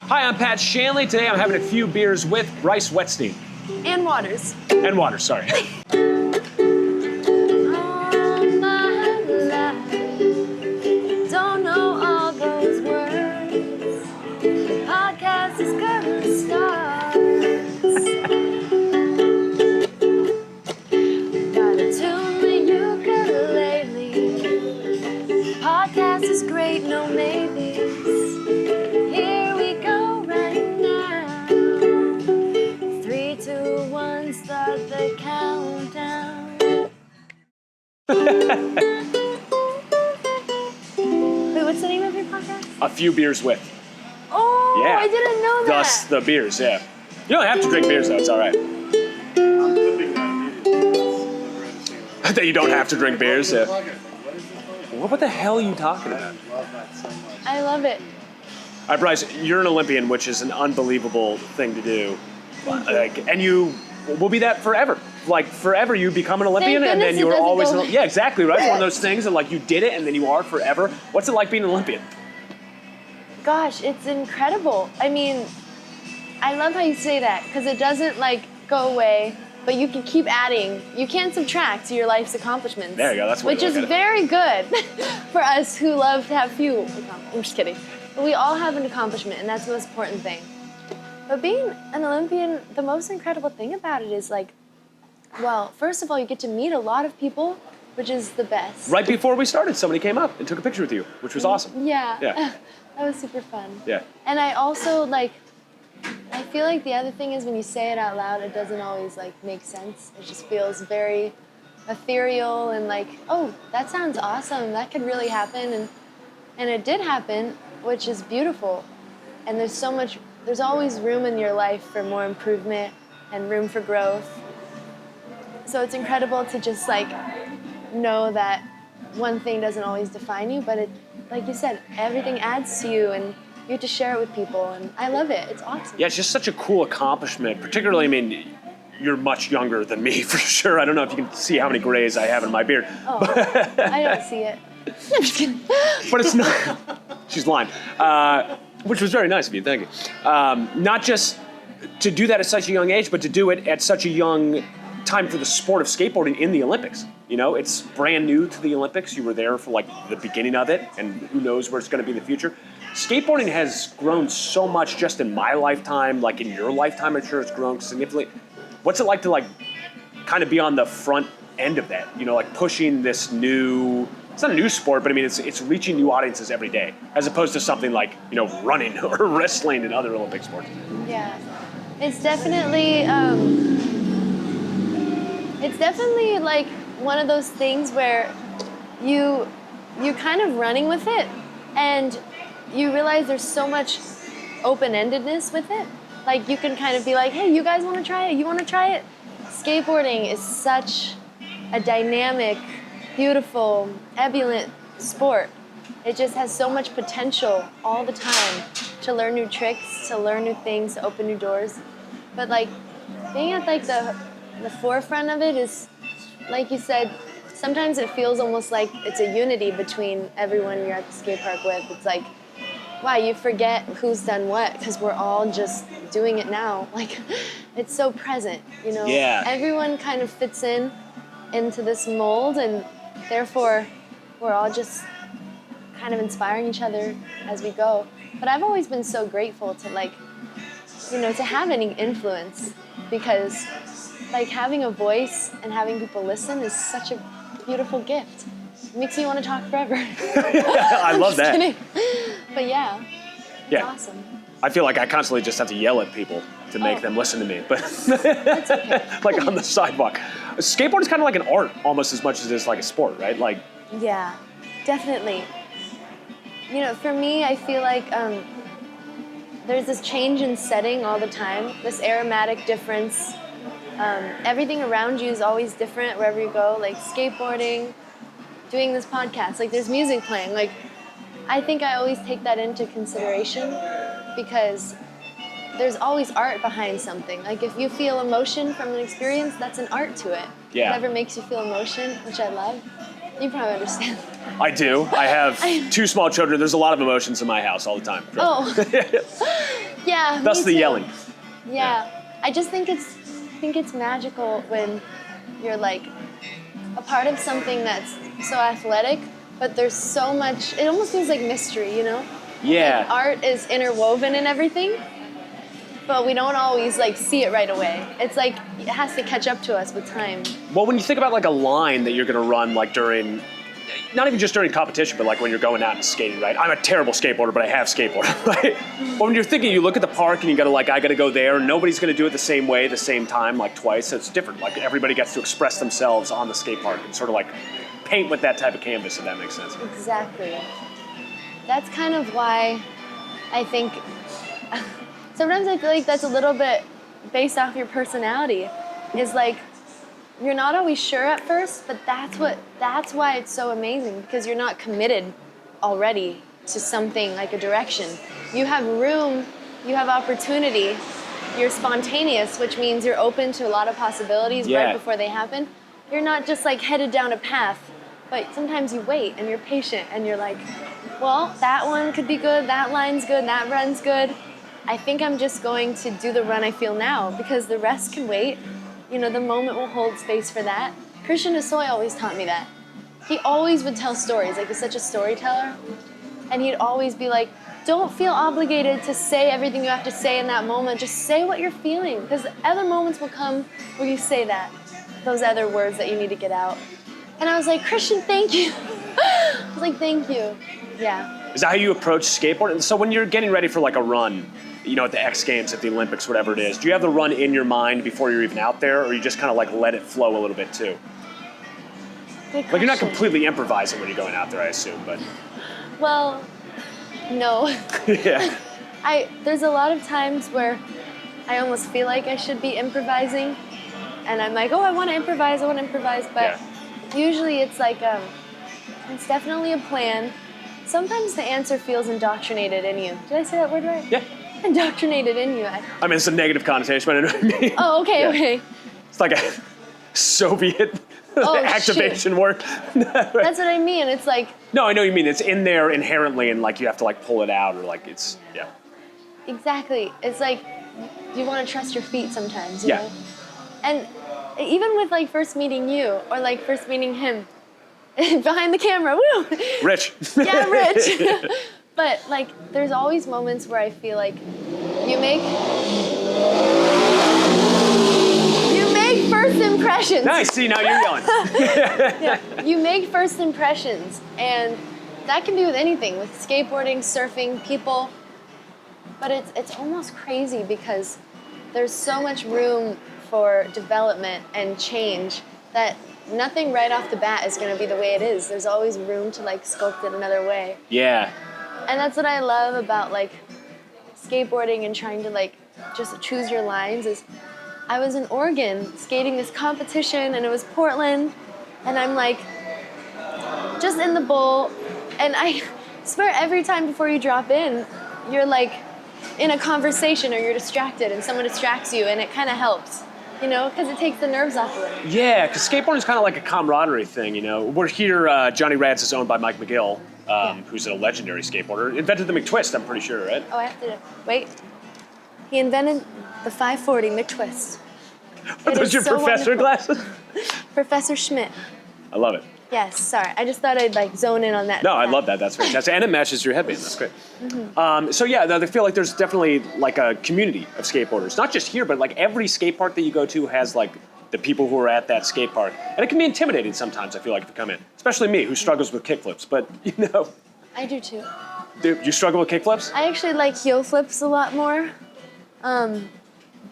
Hi, I'm Pat Shanley. Today I'm having a few beers with Bryce Wettstein. And Waters. And Waters, sorry. All my life, don't know all those words. The podcast is gonna start. Gotta tune the ukulele. Podcast is great, no maybes. Here we go right now. 3, 2, 1, start the countdown. Wait, what's the name of your podcast? A few beers with. Oh, Yeah. I didn't know that. Thus the beers, yeah. You don't have to drink beers though, it's all right. I'm flipping that immediately. That you don't have to drink beers, yeah. What is this? What the hell are you talking about? I love that so much. I love it. All right, Bryce, you're an Olympian, which is an unbelievable thing to do. And you will be that forever. Like, forever you become an Olympian, and then goodness it you're doesn't always... go- Yeah, exactly, right? It's one of those things that, like, you did it, and then you are forever. What's it like being an Olympian? Gosh, it's incredible. I mean, I love how you say that because it doesn't like go away, but you can keep adding. You can't subtract to your life's accomplishments. There you go, that's what Which is very good for us who love to have few. I'm just kidding. But we all have an accomplishment, and that's the most important thing. But being an Olympian, the most incredible thing about it is like, well, first of all, you get to meet a lot of people, which is the best. Right before we started, somebody came up and took a picture with you, which was awesome. Yeah. Yeah. That was super fun. Yeah. And I also I feel like the other thing is when you say it out loud, it doesn't always like make sense. It just feels very ethereal and like, oh, that sounds awesome. That could really happen. And it did happen, which is beautiful. And there's always room in your life for more improvement and room for growth. So it's incredible to just like know that one thing doesn't always define you, but it, like you said, everything adds to you and you have to share it with people, and I love it. It's awesome. Yeah, it's just such a cool accomplishment, particularly, I mean, you're much younger than me, for sure. I don't know if you can see how many grays I have in my beard. Oh, I don't see it. I'm just kidding. But it's not, she's lying, which was very nice of you, thank you. Not just to do that at such a young age, but to do it at such a young time for the sport of skateboarding in the Olympics. You know, it's brand new to the Olympics. You were there for like the beginning of it, and who knows where it's going to be in the future. Skateboarding has grown so much just in my lifetime, like in your lifetime, I'm sure it's grown significantly. What's it like to like kind of be on the front end of that? You know, like pushing this new, it's not a new sport, but I mean, it's reaching new audiences every day, as opposed to something like, you know, running or wrestling and other Olympic sports. Yeah. It's definitely like one of those things where you're kind of running with it, and you realize there's so much open-endedness with it. Like you can kind of be like, hey, you guys want to try it? You want to try it? Skateboarding is such a dynamic, beautiful, ebullient sport. It just has so much potential all the time to learn new tricks, to learn new things, to open new doors. But like being at like the forefront of it is, like you said, sometimes it feels almost like it's a unity between everyone you're at the skate park with. It's like, wow, you forget who's done what because we're all just doing it now. Like, it's so present, you know? Yeah. Everyone kind of fits into this mold, and therefore we're all just kind of inspiring each other as we go. But I've always been so grateful to like, you know, to have any influence, because like having a voice and having people listen is such a beautiful gift. It makes me want to talk forever. I love that. Kidding. But yeah, it's awesome. I feel like I constantly just have to yell at people to make them listen to me, but That's okay. like on the sidewalk. Skateboard is kind of like an art almost as much as it is like a sport, right? Like, Yeah, definitely. You know, for me, I feel like there's this change in setting all the time, this aromatic difference. Everything around you is always different wherever you go, like skateboarding, doing this podcast, like there's music playing. Like, I think I always take that into consideration because there's always art behind something. Like if you feel emotion from an experience, that's an art to it. Yeah. Whatever makes you feel emotion, which I love. You probably understand. I do. I have two small children. There's a lot of emotions in my house all the time. Oh. Yeah. Thus me the too. yelling. Yeah. I just think it's magical when you're like a part of something that's so athletic, but there's so much. It almost feels like mystery, you know? Yeah. Like art is interwoven in everything, but we don't always like see it right away. It's like it has to catch up to us with time. Well, when you think about like a line that you're gonna run like during, not even just during competition, but like when you're going out and skating, right? I'm a terrible skateboarder, but I have skateboarded, right? But when you're thinking, you look at the park and you gotta like, I gotta go there. Nobody's gonna do it the same way, the same time, like twice. So it's different. Like everybody gets to express themselves on the skate park and sort of like paint with that type of canvas, if that makes sense. Exactly. That's kind of why I think sometimes I feel like that's a little bit based off your personality. Is like you're not always sure at first, but that's why it's so amazing, because you're not committed already to something like a direction. You have room, you have opportunity, you're spontaneous, which means you're open to a lot of possibilities right before they happen. You're not just like headed down a path, but sometimes you wait and you're patient and you're like, well, that one could be good, that line's good, that run's good. I think I'm just going to do the run I feel now, because the rest can wait. You know, the moment will hold space for that. Christian Hosoi always taught me that. He always would tell stories, like he's such a storyteller. And he'd always be like, don't feel obligated to say everything you have to say in that moment. Just say what you're feeling, because other moments will come where you say that, those other words that you need to get out. And I was like, Christian, thank you. I was like, thank you. Yeah. Is that how you approach skateboarding? So when you're getting ready for like a run, you know, at the X Games, at the Olympics, whatever it is, do you have the run in your mind before you're even out there, or you just kind of like let it flow a little bit too? Good Like you're not question. completely improvising when you're going out there, I assume, but. Well, no. Yeah. There's a lot of times where I almost feel like I should be improvising, and I'm like, oh, I want to improvise, but usually it's like, it's definitely a plan. Sometimes the answer feels indoctrinated in you. Did I say that word right? Yeah. Indoctrinated in you. I mean, it's a negative connotation, but I know what I mean. Oh, okay, Yeah. okay. It's like a Soviet Oh, activation word. That's what I mean. It's like, No, I know what you mean. It's in there inherently, and like you have to like pull it out, or like it's exactly. It's like you want to trust your feet sometimes, you Yeah. know? And even with like first meeting you, or like first meeting him behind the camera, woo! Rich. Yeah, Rich. But like, there's always moments where I feel like you make first impressions. Nice. See, now you're yelling. Yeah, you make first impressions, and that can be with anything, with skateboarding, surfing, people. But it's almost crazy because there's so much room for development and change that nothing right off the bat is going to be the way it is. There's always room to like sculpt it another way. Yeah. And that's what I love about like skateboarding and trying to like just choose your lines. Is I was in Oregon skating this competition, and it was Portland, and I'm like just in the bowl, and I swear every time before you drop in, you're like in a conversation or you're distracted and someone distracts you, and it kind of helps, you know, because it takes the nerves off of it. Yeah, because skateboarding is kind of like a camaraderie thing, you know. We're here, Johnny Radz is owned by Mike McGill, who's a legendary skateboarder. Invented the McTwist, I'm pretty sure, right? Oh, I have to wait. He invented the 540 McTwist. Are It those is your so professor wonderful. glasses? Professor Schmidt. I love it. Yes, sorry. I just thought I'd like zone in on that. No, I love that. That's fantastic. And it matches your headband. That's great. So yeah, I feel like there's definitely like a community of skateboarders. Not just here, but like every skate park that you go to has like the people who are at that skate park. And it can be intimidating sometimes, I feel like, if you come in. Especially me, who struggles with kickflips. But, you know. I do too. Do you struggle with kickflips? I actually like heel flips a lot more.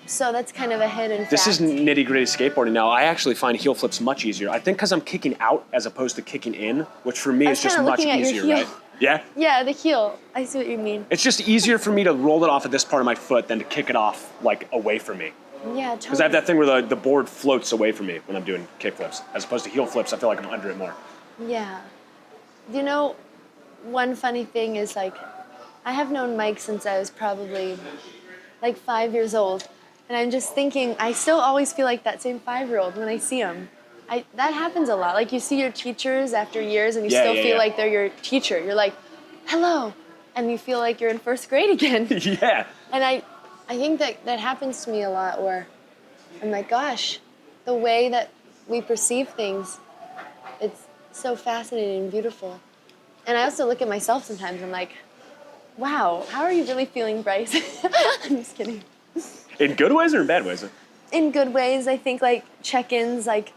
So that's kind of a hidden fact. This is nitty-gritty skateboarding now. I actually find heel flips much easier. I think because I'm kicking out as opposed to kicking in, which for me I is was just kinda much looking at your easier, heel. right? Yeah? Yeah, the heel. I see what you mean. It's just easier for me to roll it off at this part of my foot than to kick it off like away from me. Yeah, totally. Because I have that thing where the board floats away from me when I'm doing kickflips. As opposed to heel flips, I feel like I'm under it more. Yeah. You know, one funny thing is like, I have known Mike since I was probably like 5 years old. And I'm just thinking, I still always feel like that same 5-year-old when I see him. That happens a lot. Like you see your teachers after years and you still feel like they're your teacher. You're like, hello. And you feel like you're in first grade again. Yeah. And I think that happens to me a lot where I'm like, gosh, the way that we perceive things, it's so fascinating and beautiful. And I also look at myself sometimes, I'm like, wow, how are you really feeling, Bryce? I'm just kidding. In good ways or in bad ways? In good ways, I think, like, check-ins, like,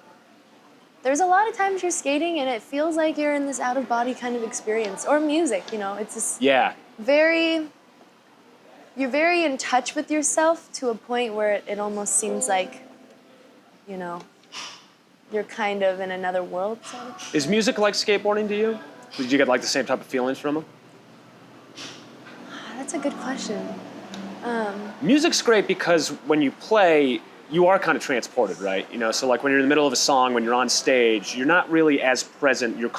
there's a lot of times you're skating and it feels like you're in this out-of-body kind of experience. Or music, you know, it's just Yeah. you're very in touch with yourself to a point where it almost seems like, you know, you're kind of in another world. Sort of. Is music like skateboarding to you? Did you get like the same type of feelings from them? That's a good question. Music's great because when you play, you are kind of transported, right? You know, so like when you're in the middle of a song, when you're on stage, you're not really as present. You're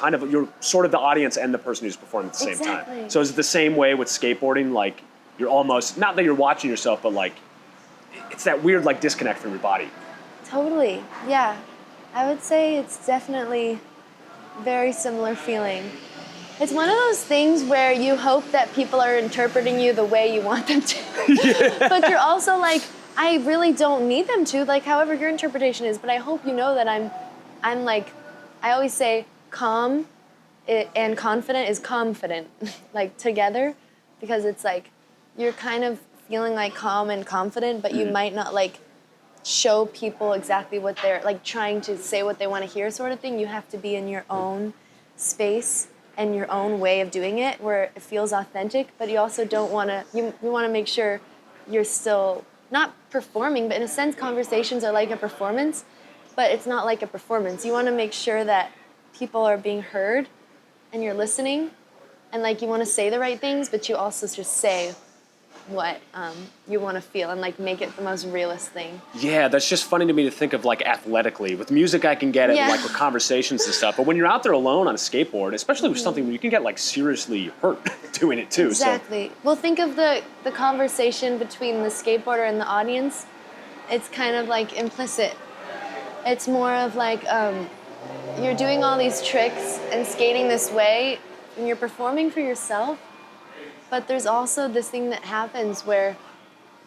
sort of the audience and the person who's performing at the same Exactly. time. So is it the same way with skateboarding? Like you're almost, not that you're watching yourself, but like it's that weird like disconnect from your body. Totally, yeah. I would say it's definitely very similar feeling. It's one of those things where you hope that people are interpreting you the way you want them to. Yeah. But you're also like, I really don't need them to, like however your interpretation is, but I hope you know that I'm like, I always say calm and confident is confident, like together, because it's like, you're kind of feeling like calm and confident, but you might not like show people exactly what they're like trying to say what they want to hear sort of thing. You have to be in your own space and your own way of doing it where it feels authentic, but you also don't want to, you want to make sure you're still not performing, but in a sense conversations are like a performance, but it's not like a performance. You want to make sure that people are being heard and you're listening and like you want to say the right things, but you also just say what you want to feel and like make it the most realist thing. Yeah, that's just funny to me to think of like athletically. With music I can get it, like with conversations and stuff, but when you're out there alone on a skateboard, especially with something where you can get like seriously hurt doing it too. Exactly. So. Well, think of the conversation between the skateboarder and the audience. It's kind of like implicit. It's more of like you're doing all these tricks and skating this way and you're performing for yourself. But there's also this thing that happens where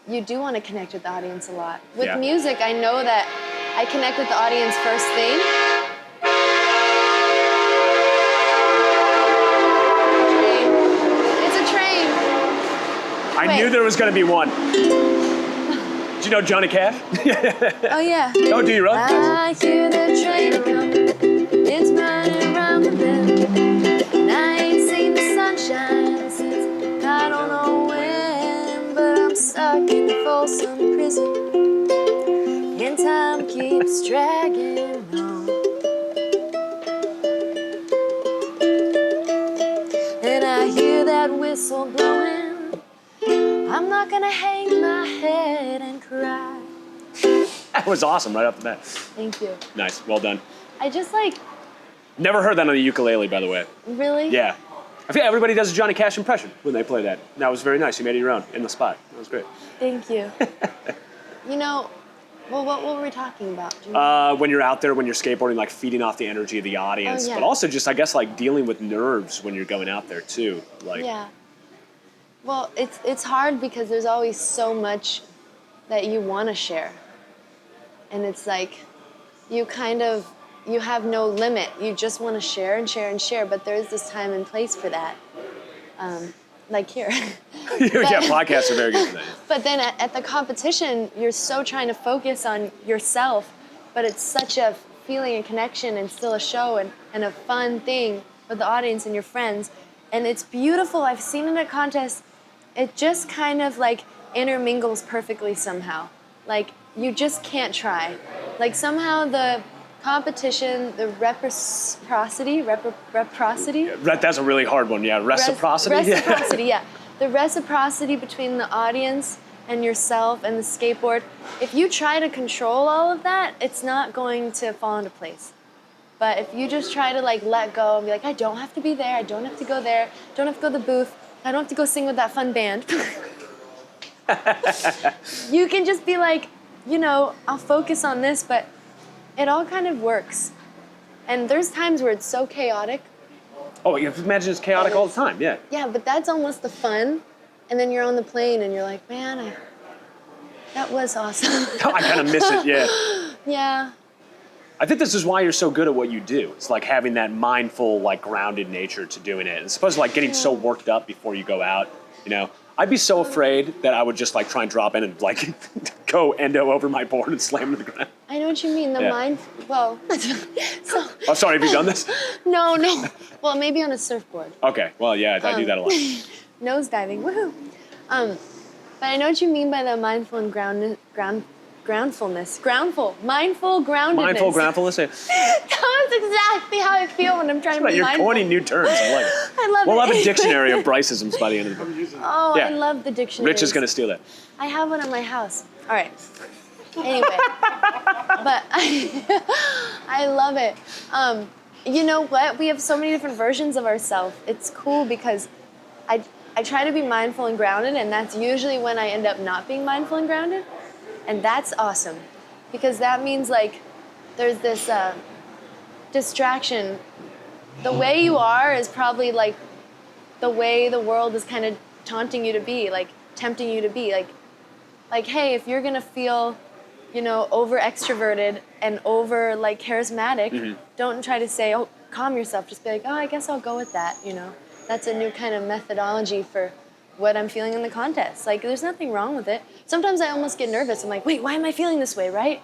you do want to connect with the audience a lot. With music, I know that I connect with the audience first thing. It's a train. I knew there was going to be one. Do you know Johnny Cash? Oh, yeah. Oh, do you really? I hear the train coming. It's running around the bend. And I ain't seen the sunshine since I don't know when, but I'm stuck in Folsom Prison, and time keeps dragging on. And I hear that whistle blowing. I'm not gonna hang my head and cry. That was awesome right off the bat. Thank you. Nice, well done. I just like, Never heard that on the ukulele, by the way. really? Yeah. I feel everybody does a Johnny Cash impression when they play that. That was very nice. You made it your own in the spot. That was great. Thank you. You know, well, what were we talking about? Do you know? When you're out there, when you're skateboarding, like feeding off the energy of the audience, Oh, yeah. but also just, I guess, like dealing with nerves when you're going out there too. Like, Yeah. Well, it's hard because there's always so much that you want to share. And it's like, you have no limit. You just want to share and share and share, but there is this time and place for that. Like here. yeah, podcasts are very good for that. But then at the competition, you're so trying to focus on yourself, but it's such a feeling and connection and still a show and a fun thing with the audience and your friends. And it's beautiful. I've seen it at contests. It just kind of like intermingles perfectly somehow. Like you just can't try. Like somehow the competition, the reciprocity. That's a really hard one, yeah. Reciprocity? Reciprocity, yeah. The reciprocity between the audience and yourself and the skateboard. If you try to control all of that, it's not going to fall into place. But if you just try to like let go and be like, I don't have to be there, I don't have to go there, don't have to go to the booth, I don't have to go sing with that fun band. You can just be like, you know, I'll focus on this, but it all kind of works. And there's times where it's so chaotic. Oh, you imagine it's chaotic all the time, yeah. Yeah, but that's almost the fun. And then you're on the plane and you're like, man, That was awesome. I kind of miss it, yeah. Yeah. I think this is why you're so good at what you do. It's like having that mindful, like grounded nature to doing it. As opposed to like getting so worked up before you go out, you know? I'd be so afraid that I would just like try and drop in and like go endo over my board and slam to the ground. I know what you mean. The Yeah. mind. Well, so Oh, sorry, have you done this? no. Well, maybe on a surfboard. Okay, well, yeah, I do that a lot. Nose diving. Woohoo. But I know what you mean by the mindful and mindful groundedness. Mindful groundfulness. Yeah. That's exactly how I feel when I'm trying to be You're mindful. coining new terms. I like it. I love We'll it. have a dictionary of Bryceisms by the end of the book. I'm using it. Oh, Yeah. I love the dictionary. Rich is going to steal that. I have one at my house. All right. Anyway, but I love it. You know what? We have so many different versions of ourselves. It's cool because I try to be mindful and grounded, and that's usually when I end up not being mindful and grounded, and that's awesome because that means like there's this distraction. The way you are is probably like the way the world is kind of taunting you to be, like tempting you to be, like hey, if you're gonna feel, you know, over extroverted and over like charismatic, don't try to say, oh, calm yourself. Just be like, oh, I guess I'll go with that. You know, that's a new kind of methodology for what I'm feeling in the contest. Like, there's nothing wrong with it. Sometimes I almost get nervous. I'm like, wait, why am I feeling this way, right?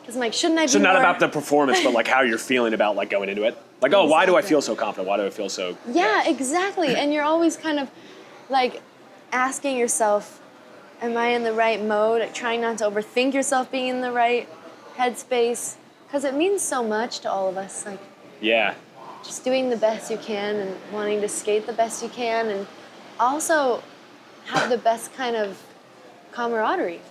Because I'm like, shouldn't I be So not more... about the performance, but like how you're feeling about like going into it. Like, oh, why do I feel so confident? Why do I feel so... Yeah, exactly. And you're always kind of like asking yourself, am I in the right mode? Like, trying not to overthink yourself being in the right headspace. Because it means so much to all of us. Like, Yeah. just doing the best you can and wanting to skate the best you can and also have the best kind of camaraderie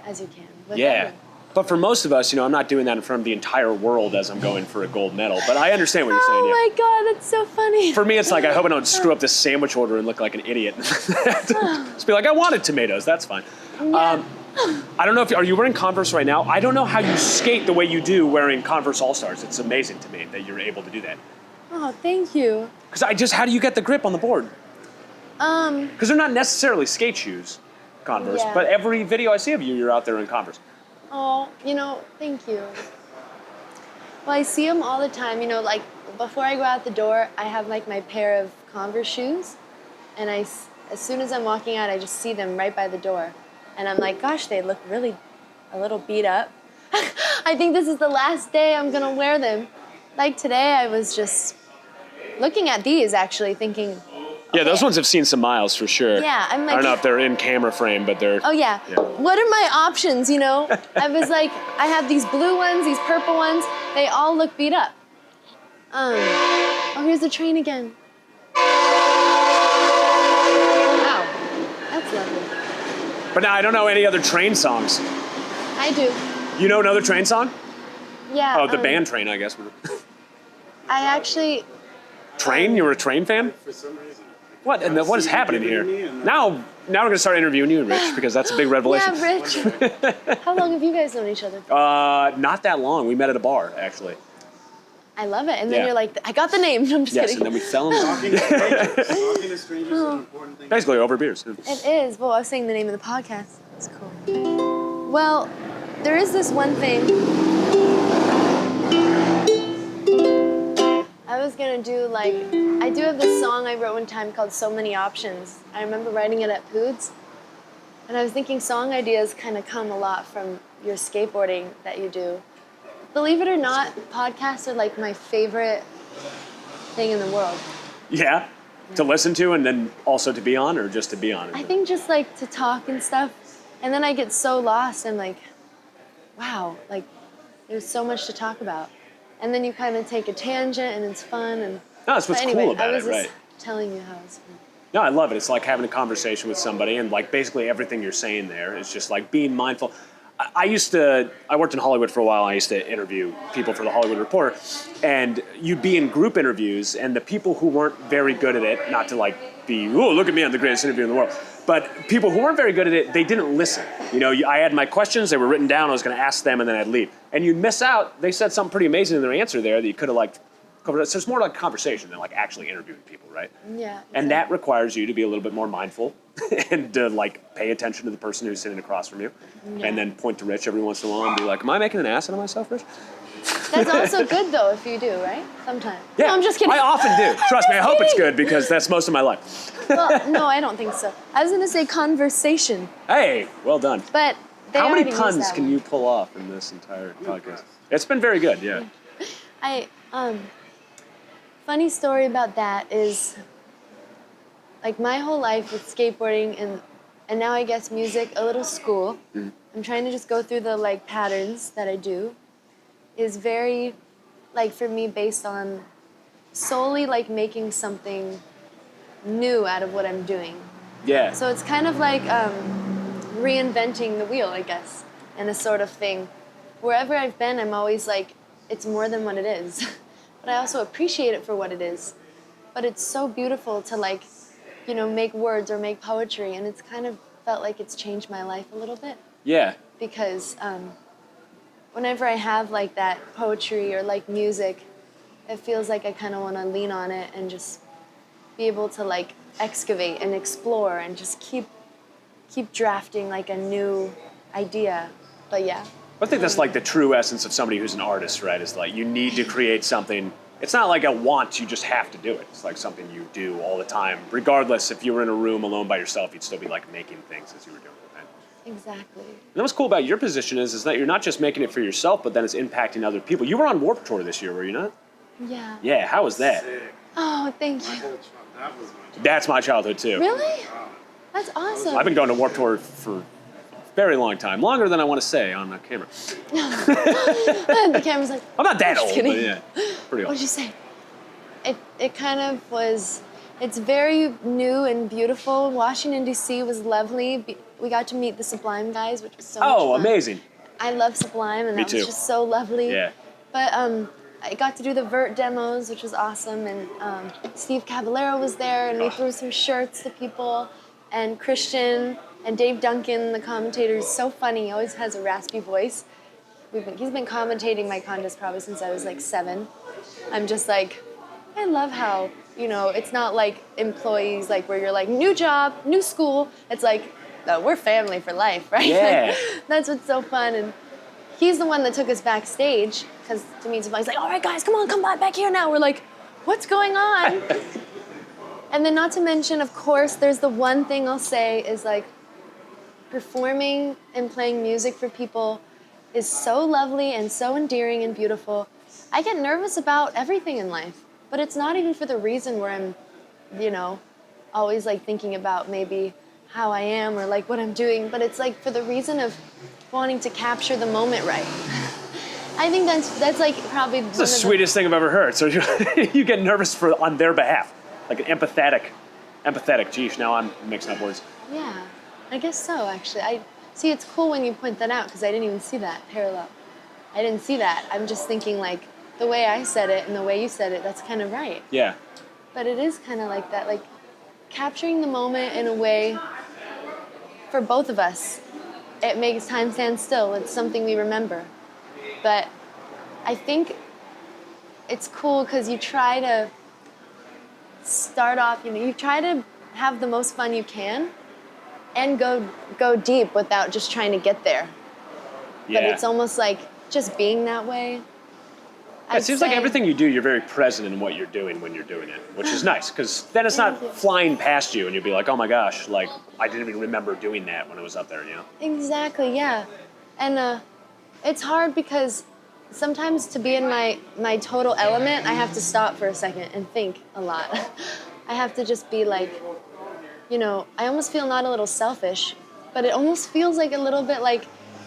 as you can with Yeah. everyone. But for most of us, you know, I'm not doing that in front of the entire world as I'm going for a gold medal. But I understand what you're saying. Oh Yeah. my God, that's so funny. For me, it's like, I hope I don't screw up this sandwich order and look like an idiot. Just be like, I wanted tomatoes. That's fine. Yeah. I don't know if, are you wearing Converse right now? I don't know how you skate the way you do wearing Converse All-Stars. It's amazing to me that you're able to do that. Oh, thank you. Because how do you get the grip on the board? Because they're not necessarily skate shoes, Converse, Yeah. but every video I see of you, you're out there in Converse. Oh, you know, thank you. Well, I see them all the time. You know, like before I go out the door, I have like my pair of Converse shoes, and as soon as I'm walking out, I just see them right by the door, and I'm like, gosh, they look really a little beat up. I think this is the last day I'm gonna wear them. Like today, I was just looking at these actually, thinking, Yeah, those ones have seen some miles for sure. Yeah, I'm like- I don't know if they're in camera frame, but they're... oh yeah, what are my options, you know? I was like, I have these blue ones, these purple ones, they all look beat up. Oh, here's the train again. Wow, that's lovely. But now I don't know any other Train songs. I do, You know another Train song? yeah. Oh, the band Train, I guess. I actually, Train? You were a Train fan? For some reason. What? And what is See you happening giving here? me and Now we're gonna start interviewing you, Rich, because that's a big revelation. yeah, Rich. How long have you guys known each other? Not that long. We met at a bar, actually. I love it. And then Yeah. you're like, I got the name. I'm just Yes, kidding. and then we fell in love. Talking to strangers. Talking to strangers is an important thing. Basically over beers. It is. Well, I was saying the name of the podcast. It's cool. Well, there is this one thing. I was gonna do like, I do have this song I wrote one time called So Many Options. I remember writing it at Poods. And I was thinking song ideas kind of come a lot from your skateboarding that you do. Believe it or not, podcasts are like my favorite thing in the world. Yeah? To listen to and then also to be on, or just to be on? I think just like to talk and stuff. And then I get so lost. I'm like, wow, like there's so much to talk about. And then you kind of take a tangent and it's fun. And No, that's what's but anyway, cool about I was it, just right? telling you how it's fun. No, I love it. It's like having a conversation with somebody, and like basically everything you're saying there is just like being mindful. I worked in Hollywood for a while. I used to interview people for the Hollywood Reporter, and you'd be in group interviews, and the people who weren't very good at it, not to like be, oh, look at me, I'm the greatest interviewer in the world, but people who weren't very good at it, they didn't listen. You know, I had my questions, they were written down, I was going to ask them, and then I'd leave. And you'd miss out. They said something pretty amazing in their answer there that you could have like So it's more like conversation than like actually interviewing people, right? Yeah. And that requires you to be a little bit more mindful and to like pay attention to the person who's sitting across from you, and then point to Rich every once in a while and be like, "Am I making an ass out of myself, Rich?" That's also good though if you do, right? Sometimes. Yeah, No, I'm just kidding. I often do. Trust me, I hope it's kidding. good because that's most of my life. Well, no, I don't think so. I was gonna say conversation, Hey, well done. but they How many already used puns that can one. you pull off in this entire podcast? It's been very good, yeah. Funny story about that is, like my whole life with skateboarding and now I guess music, a little school. I'm trying to just go through the like patterns that I do. Is very, like for me, based on solely like making something new out of what I'm doing. Yeah. So it's kind of like reinventing the wheel, I guess, in a sort of thing. Wherever I've been, I'm always like, it's more than what it is. But I also appreciate it for what it is. But it's so beautiful to like, you know, make words or make poetry, and it's kind of felt like it's changed my life a little bit. Yeah. Because whenever I have like that poetry or like music, it feels like I kind of want to lean on it and just be able to like excavate and explore and just keep drafting like a new idea. But yeah. I think that's like the true essence of somebody who's an artist, right? Is like you need to create something. It's not like a want, you just have to do it. It's like something you do all the time. Regardless, if you were in a room alone by yourself, you'd still be like making things as you were doing it, right? Exactly. And what's cool about your position is that you're not just making it for yourself, but then it's impacting other people. You were on Warped Tour this year, were you not? Yeah. Yeah, how was that? Sick. Oh, thank you. That was my That's my childhood too. Really? That's awesome. I've been going to Warped Tour for a very long time, longer than I want to say on the camera. The camera's like, I'm not that Just old, kidding. but yeah, pretty old. what'd you say? It kind of was, it's very new and beautiful. Washington, D.C. was lovely. We got to meet the Sublime guys, which was so much Oh, fun. amazing. I love Sublime, and Me that too. was just so lovely. Yeah. But I got to do the Vert demos, which was awesome, and Steve Caballero was there, and we threw some shirts to people, and Christian and Dave Duncan, the commentator, is so funny. He always has a raspy voice. He's been commentating my contest probably since I was like 7. I'm just like, I love how, you know, it's not like employees, like where you're like, new job, new school. It's like, no, we're family for life, right? Yeah. Like, that's what's so fun. And he's the one that took us backstage, because to meet somebody, he's like, all right, guys, come on back here now. We're like, what's going on? And then not to mention, of course, there's the one thing I'll say is like, performing and playing music for people is so lovely and so endearing and beautiful. I get nervous about everything in life, but it's not even for the reason where I'm, you know, always like thinking about maybe how I am or like what I'm doing, but it's like for the reason of wanting to capture the moment right. I think that's like probably It's the sweetest thing I've ever heard. So you get nervous on their behalf, like an empathetic. Geesh, now I'm mixing up words. Yeah, I guess so, actually. I see, it's cool when you point that out, because I didn't even see that parallel. I didn't see that. I'm just thinking, like, the way I said it and the way you said it, that's kind of right. Yeah. But it is kind of like that, like, capturing the moment in a way, for both of us, it makes time stand still. It's something we remember. But I think it's cool because you try to start off, you know, you try to have the most fun you can and go deep without just trying to get there. Yeah. But it's almost like just being that way. It seems like everything you do, you're very present in what you're doing when you're doing it, which is nice, because then it's not flying past you and you'll be like, oh my gosh, like, I didn't even remember doing that when I was up there, you know? Exactly, yeah. And it's hard because sometimes to be in my total element, I have to stop for a second and think a lot. I have to just be like, you know, I almost feel not a little selfish, but it almost feels like a little bit like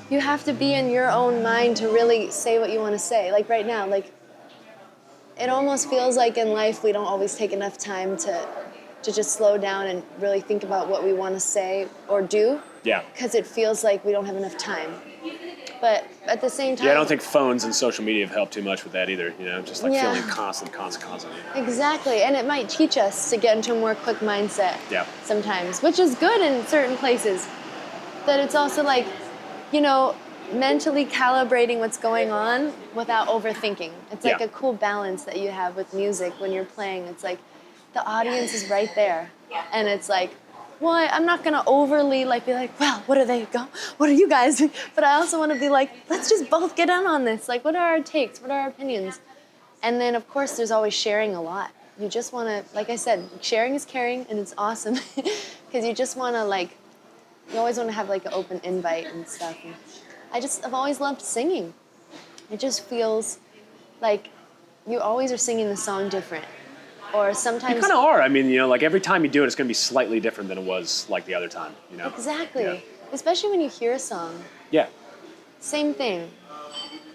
you have to be in your own mind to really say what you want to say. Like right now, like it almost feels like in life we don't always take enough time to just slow down and really think about what we want to say or do. Yeah. Because it feels like we don't have enough time. But at the same time... Yeah, I don't think phones and social media have helped too much with that either, you know? Just like Yeah. feeling constant. Exactly, and it might teach us to get into a more quick mindset Yeah. sometimes, which is good in certain places. But it's also like, you know, mentally calibrating what's going on without overthinking. It's like Yeah. a cool balance that you have with music when you're playing. It's like the audience is right there, and it's like, well, I'm not gonna overly like be like, well, what are you guys doing? But I also want to be like, let's just both get in on this. Like, what are our takes? What are our opinions? And then of course there's always sharing a lot. You just want to, like I said, sharing is caring, and it's awesome because you just want to like, you always want to have like an open invite and stuff. And I've always loved singing. It just feels like you always are singing the song different. Or sometimes... You kind of are. I mean, like every time you do it, it's going to be slightly different than it was like the other time, Exactly. Yeah. Especially when you hear a song. Yeah. Same thing.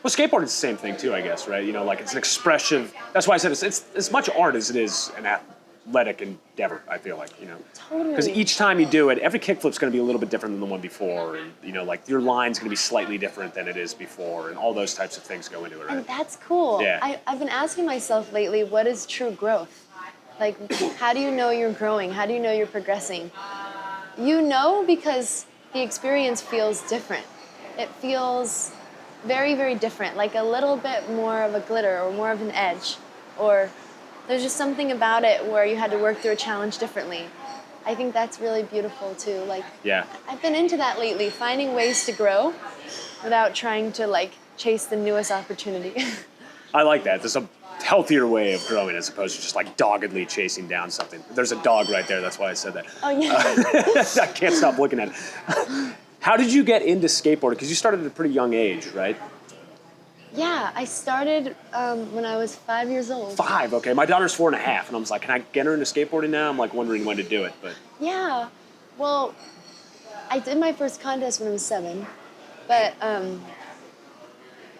Well, skateboarding is the same thing too, I guess, right? Like it's an expressive... That's why I said it's as much art as it is an athletic endeavor, I feel like, Totally. Because each time you do it, every kickflip's going to be a little bit different than the one before, and like your line's going to be slightly different than it is before, and all those types of things go into it, right? And that's cool. Yeah. I've been asking myself lately, what is true growth? Like, how do you know you're growing? How do you know you're progressing? You know because the experience feels different. It feels very, very different, like a little bit more of a glitter or more of an edge, or there's just something about it where you had to work through a challenge differently. I think that's really beautiful too. Like, Yeah. I've been into that lately, finding ways to grow without trying to like chase the newest opportunity. I like that. There's a healthier way of growing as opposed to just like doggedly chasing down something. There's a dog right there. That's why I said that. Oh yeah. I can't stop looking at it. How did you get into skateboarding? Because you started at a pretty young age, right? Yeah, I started when I was 5 years old. 5, okay. My daughter's 4.5, and I was like, can I get her into skateboarding now? I'm like wondering when to do it, but Yeah, well, I did my first contest when I was 7, but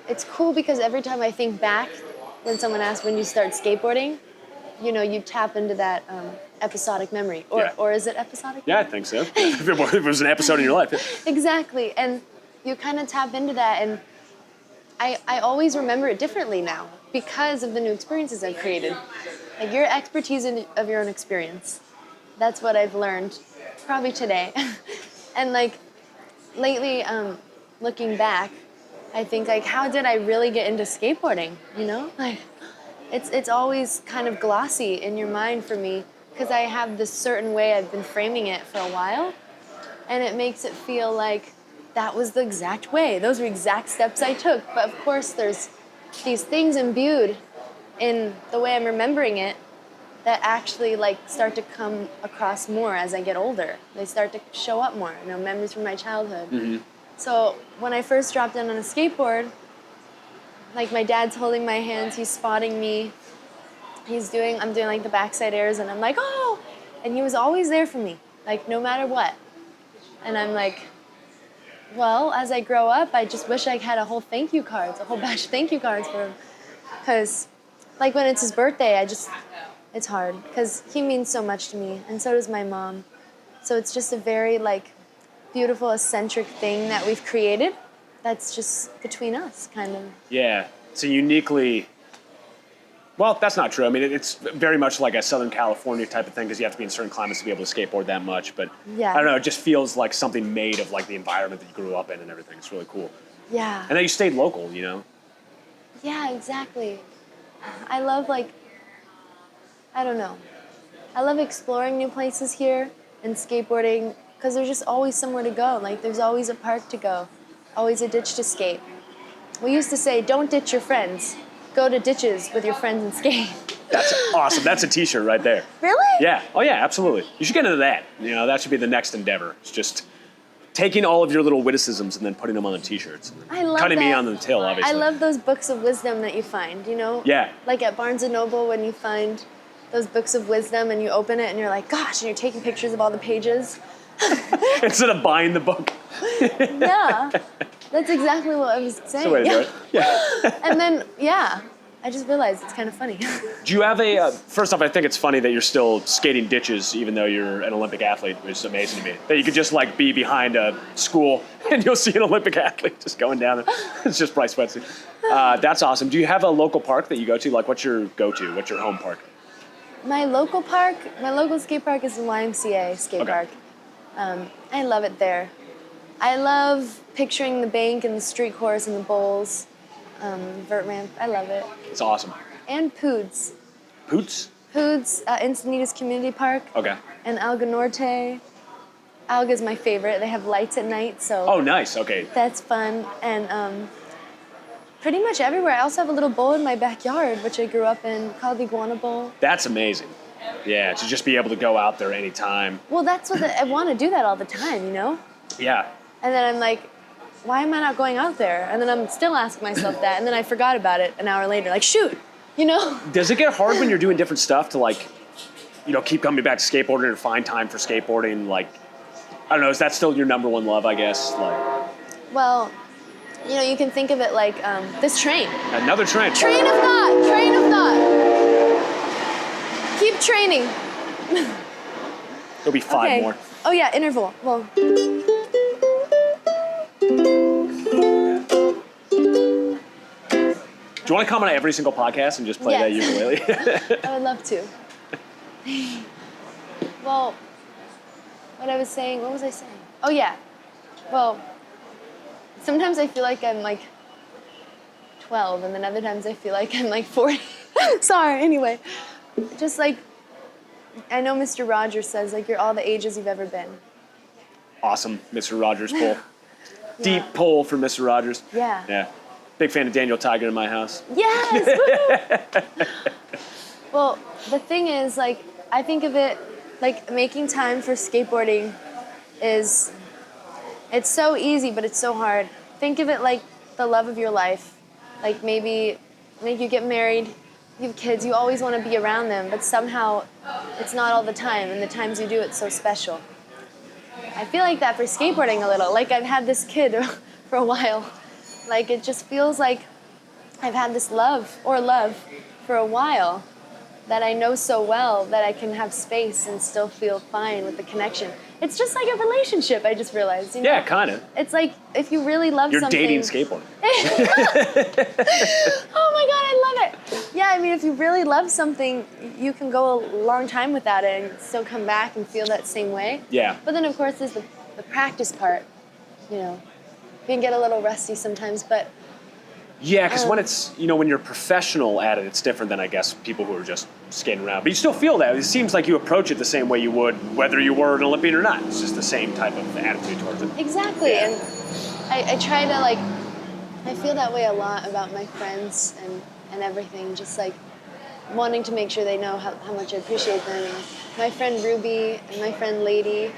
it's cool because every time I think back, when someone asks when you start skateboarding, you tap into that episodic memory. Or is it episodic? yeah, I think so. If it was an episode in your life. Yeah. Exactly, and you kind of tap into that, and I always remember it differently now because of the new experiences I've created. Like your expertise of your own experience. That's what I've learned, probably today. And like lately, looking back, I think like, how did I really get into skateboarding? Like it's always kind of glossy in your mind for me because I have this certain way I've been framing it for a while, and it makes it feel like that was the exact way. Those were exact steps I took. But of course, there's these things imbued in the way I'm remembering it that actually like start to come across more as I get older. They start to show up more, memories from my childhood. Mm-hmm. So when I first dropped in on a skateboard, like my dad's holding my hands, he's spotting me. I'm doing like the backside airs, and I'm like, oh! And he was always there for me, like no matter what. And I'm like, well, as I grow up, I just wish I had a whole batch of thank you cards for him. Because, like, when it's his birthday, it's hard. Because he means so much to me, and so does my mom. So it's just a very, like, beautiful, eccentric thing that we've created that's just between us, kind of. Yeah. It's a uniquely... Well, that's not true. I mean, it's very much like a Southern California type of thing because you have to be in certain climates to be able to skateboard that much. But Yeah. I don't know, it just feels like something made of like the environment that you grew up in and everything. It's really cool. Yeah. And then you stayed local, Yeah, exactly. I love, like, I don't know. I love exploring new places here and skateboarding because there's just always somewhere to go. Like, there's always a park to go, always a ditch to skate. We used to say, don't ditch your friends. Go to ditches with your friends and skate. That's awesome. That's a t-shirt right there. Really? Yeah. Oh, yeah, absolutely. You should get into that. That should be the next endeavor. It's just taking all of your little witticisms and then putting them on the t-shirts. I love Cutting that. me on the tail, obviously. I love those books of wisdom that you find, Yeah. Like at Barnes & Noble when you find those books of wisdom and you open it and you're like, gosh, and you're taking pictures of all the pages. Instead of buying the book. Yeah, that's exactly what I was saying. That's the way to do it. Yeah. And then, yeah, I just realized it's kind of funny. Do you have first off, I think it's funny that you're still skating ditches even though you're an Olympic athlete, which is amazing to me. That you could just like be behind a school and you'll see an Olympic athlete just going down there. It's just Bryce Wettstein. That's awesome. Do you have a local park that you go to? Like what's your go-to? What's your home park? My local skate park is the YMCA skate Okay. park. I love it there. I love picturing the bank and the street course and the bowls, vert ramp. I love it. It's awesome. And Poods. Poots? Poods, Encinitas Community Park. Okay. And Alga Norte. Alga's my favorite. They have lights at night, so. Oh, nice. Okay. That's fun. And pretty much everywhere. I also have a little bowl in my backyard, which I grew up in, called the Iguana Bowl. That's amazing. Yeah, to just be able to go out there anytime. Well, that's what I want to do that all the time, you know? Yeah. And then I'm like, why am I not going out there? And then I'm still asking myself that, and then I forgot about it an hour later. Like, shoot, you know? Does it get hard when you're doing different stuff to like, you know, keep coming back to skateboarding and find time for skateboarding? Like, I don't know, is that still your number one love, I guess? Like, Well, you know, you can think of it like this train. another train. Train of thought, train of thought. Keep training. There'll be 5 Okay. more. Oh yeah, interval. Well, Do you want to come on every single podcast and just play that Yes. ukulele? I would love to. Well, what was I saying? Oh yeah. Well, sometimes I feel like I'm like 12, and then other times I feel like I'm like 40. Sorry, anyway. Just like, I know Mr. Rogers says, like, you're all the ages you've ever been. Awesome, Mr. Rogers pull. Deep pull for Mr. Rogers. Yeah. Yeah. Big fan of Daniel Tiger in my house. Yes! Woo! Well, the thing is, like, I think of it like making time for skateboarding it's so easy, but it's so hard. Think of it like the love of your life. Like maybe you get married, you have kids, you always want to be around them, but somehow it's not all the time, and the times you do, it's so special. I feel like that for skateboarding a little. Like I've had this kid for a while. Like it just feels like I've had this love for a while that I know so well that I can have space and still feel fine with the connection. It's just like a relationship, I just realized. You know? Yeah, kind of. It's like if you really love You're something. dating skateboarding. Oh my God, I love it. Yeah, I mean, if you really love something, you can go a long time without it and still come back and feel that same way. Yeah. But then, of course, there's the practice part. You know, you can get a little rusty sometimes, but Yeah, because when it's, you know, when you're professional at it, it's different than, I guess, people who are just skating around. But you still feel that. It seems like you approach it the same way you would whether you were an Olympian or not. It's just the same type of attitude towards it. exactly. Yeah. And I try to, like, I feel that way a lot about my friends and everything, just like wanting to make sure they know how much I appreciate them. And my friend Ruby and my friend Lady,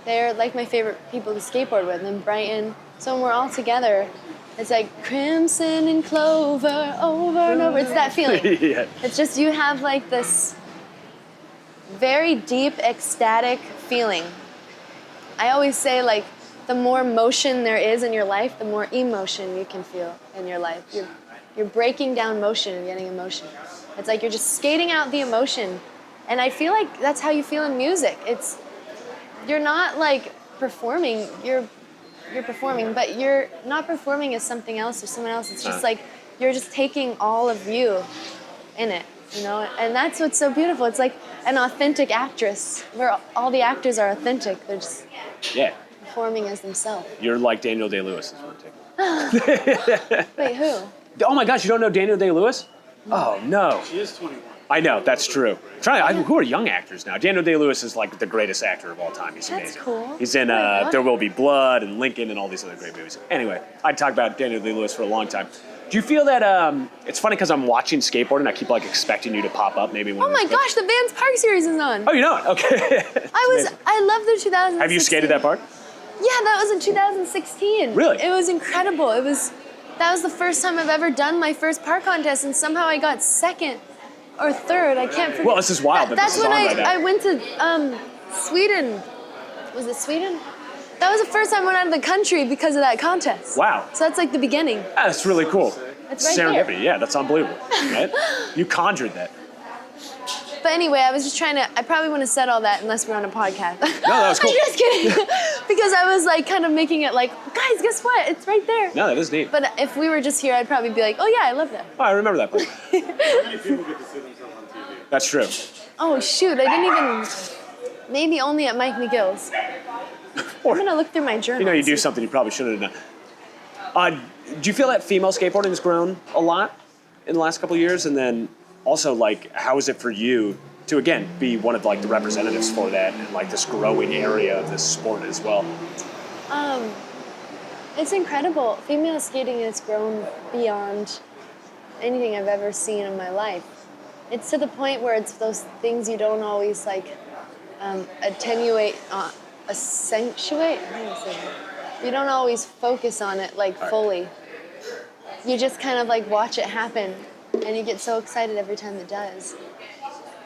they're like my favorite people to skateboard with, and Brighton. So when we're all together, it's like crimson and clover over and over. It's that feeling. Yeah. It's just you have like this very deep, ecstatic feeling. I always say like the more motion there is in your life, the more emotion you can feel in your life. You're breaking down motion and getting emotion. It's like you're just skating out the emotion. And I feel like that's how you feel in music. You're not like performing, you're performing, but you're not performing as something else or someone else. It's just like you're just taking all of you in it, you know? And that's what's so beautiful. It's like an authentic actress where all the actors are authentic. They're just Yeah. performing as themselves. You're like Daniel Day-Lewis. Is what I'm taking. Wait, who? Oh my gosh, you don't know Daniel Day-Lewis? Oh no. She is 21. I know, that's true. Who are young actors now? Daniel Day-Lewis is like the greatest actor of all time. He's That's amazing. cool. He's in Wait, what? There Will Be Blood and Lincoln and all these other great movies. Anyway, I'd talk about Daniel Day-Lewis for a long time. Do you feel that, it's funny because I'm watching skateboarding, I keep like expecting you to pop up maybe when Oh my gosh, the Vans Park series is on. Oh, you know it? Okay. I love the 2016. Have you skated that park? Yeah, that was in 2016. Really? It was incredible. That was the first time I've ever done my first park contest, and somehow I got second or third. I can't forget. Well, this is wild that That's this is when on right now. I went to Sweden. Was it Sweden? That was the first time I went out of the country because of that contest. Wow. So that's like the beginning. That's really cool. It's right Serendipity, there. yeah, that's unbelievable. Right? You conjured that. But anyway, I was just trying to, I probably wouldn't have said all that unless we're on a podcast. No, that was cool. I'm just kidding. Because I was like kind of making it like, guys, guess what? It's right there. No, that is neat. But if we were just here, I'd probably be like, oh yeah, I love that. Oh, I remember that part. How many people get to see themselves on TV? That's true. Oh shoot, I didn't even, maybe only at Mike McGill's. I'm gonna look through my journal. You know, you and do see. something you probably shouldn't have done. Do you feel that female skateboarding has grown a lot in the last couple of years? And then also, like, how is it for you to, again, be one of, like, the representatives for that and, like, this growing area of this sport as well? It's incredible. Female skating has grown beyond anything I've ever seen in my life. It's to the point where it's those things you don't always, like, attenuate, accentuate? How do you say that? You don't always focus on it, like, fully. You just kind of, like, watch it happen, and you get so excited every time it does.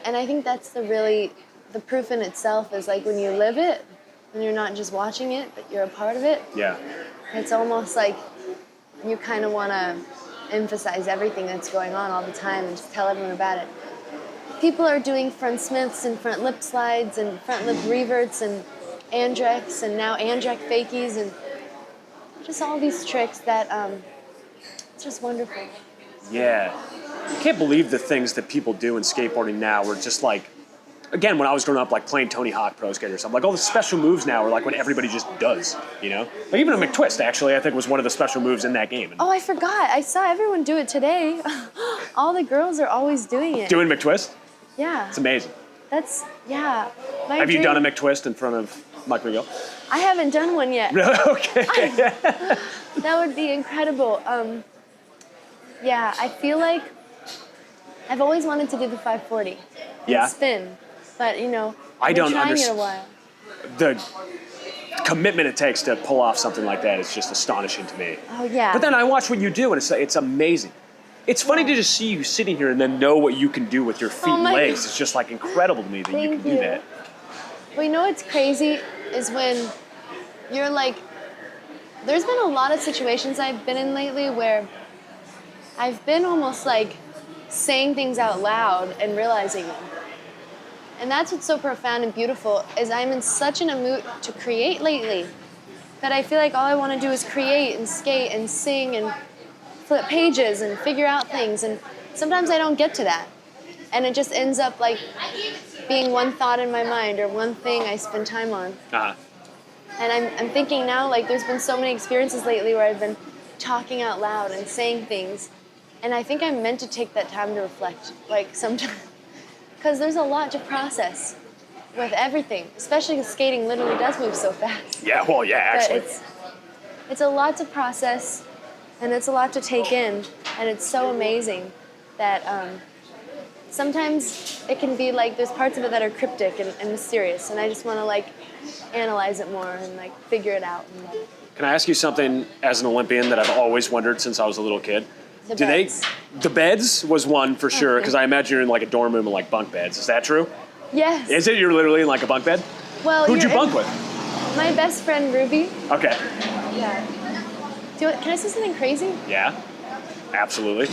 And I think that's the proof in itself is, like, when you live it, and you're not just watching it, but you're a part of it. Yeah. It's almost like you kind of want to emphasize everything that's going on all the time and just tell everyone about it. People are doing front smiths and front lip slides and front lip reverts and Andrecs and now Andrec fakies and just all these tricks that it's just wonderful. Yeah. I can't believe the things that people do in skateboarding now are just like, again, when I was growing up, like playing Tony Hawk Pro Skater or something, like all the special moves now are like what everybody just does, you know? Like even a McTwist, actually, I think was one of the special moves in that game. Oh, I forgot. I saw everyone do it today. All the girls are always doing it. Doing McTwist? Yeah. It's amazing. That's, yeah. Have you done a McTwist in front of Mike McGill? I haven't done one yet. Really? Okay. That would be incredible. Yeah, I feel like I've always wanted to do the 540. Yeah. Spin. But, you know, I I've been don't trying it a understand. while. The commitment it takes to pull off something like that is just astonishing to me. Oh, yeah. But then I watch what you do, and it's amazing. It's funny to just see you sitting here and then know what you can do with your feet and my legs. God. It's just like incredible to me that you Thank can do that. Well, you know what's crazy is when you're like, there's been a lot of situations I've been in lately where I've been almost like saying things out loud and realizing them. And that's what's so profound and beautiful is I'm in such a mood to create lately that I feel like all I want to do is create and skate and sing and flip pages and figure out things. And sometimes I don't get to that. And it just ends up like being one thought in my mind or one thing I spend time on. Uh-huh. And I'm thinking now, like, there's been so many experiences lately where I've been talking out loud and saying things. And I think I'm meant to take that time to reflect, like, sometimes. Because there's a lot to process with everything, especially because skating literally does move so fast. Yeah, well, yeah, actually. But it's a lot to process, and it's a lot to take in, and it's so amazing that sometimes it can be like there's parts of it that are cryptic and mysterious, and I just want to like analyze it more and like figure it out. Can I ask you something as an Olympian that I've always wondered since I was a little kid? The beds. The beds was one for sure, Okay. because I imagine you're in like a dorm room with like bunk beds. Is that true? Yes. Is it? You're literally in like a bunk bed? Well, Who'd you bunk with? My best friend Ruby. Okay. Yeah. Can I say something crazy? Yeah. Absolutely.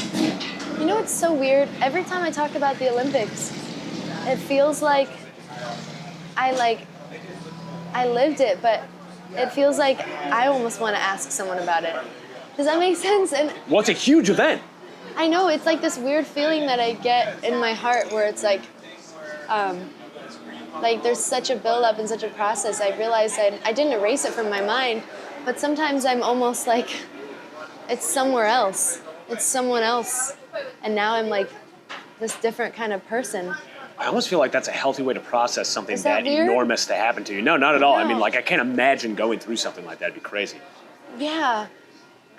You know what's so weird? Every time I talk about the Olympics, it feels like I lived it, but it feels like I almost want to ask someone about it. Does that make sense? And Well, it's a huge event. I know it's like this weird feeling that I get in my heart where it's like there's such a build-up and such a process. I realized I didn't erase it from my mind, but sometimes I'm almost like it's somewhere else. It's someone else. And now I'm like this different kind of person. I almost feel like that's a healthy way to process something Is that weird? enormous to happen to you. No, not at all. I mean, No. like, I can't imagine going through something like that. It'd be crazy. Yeah.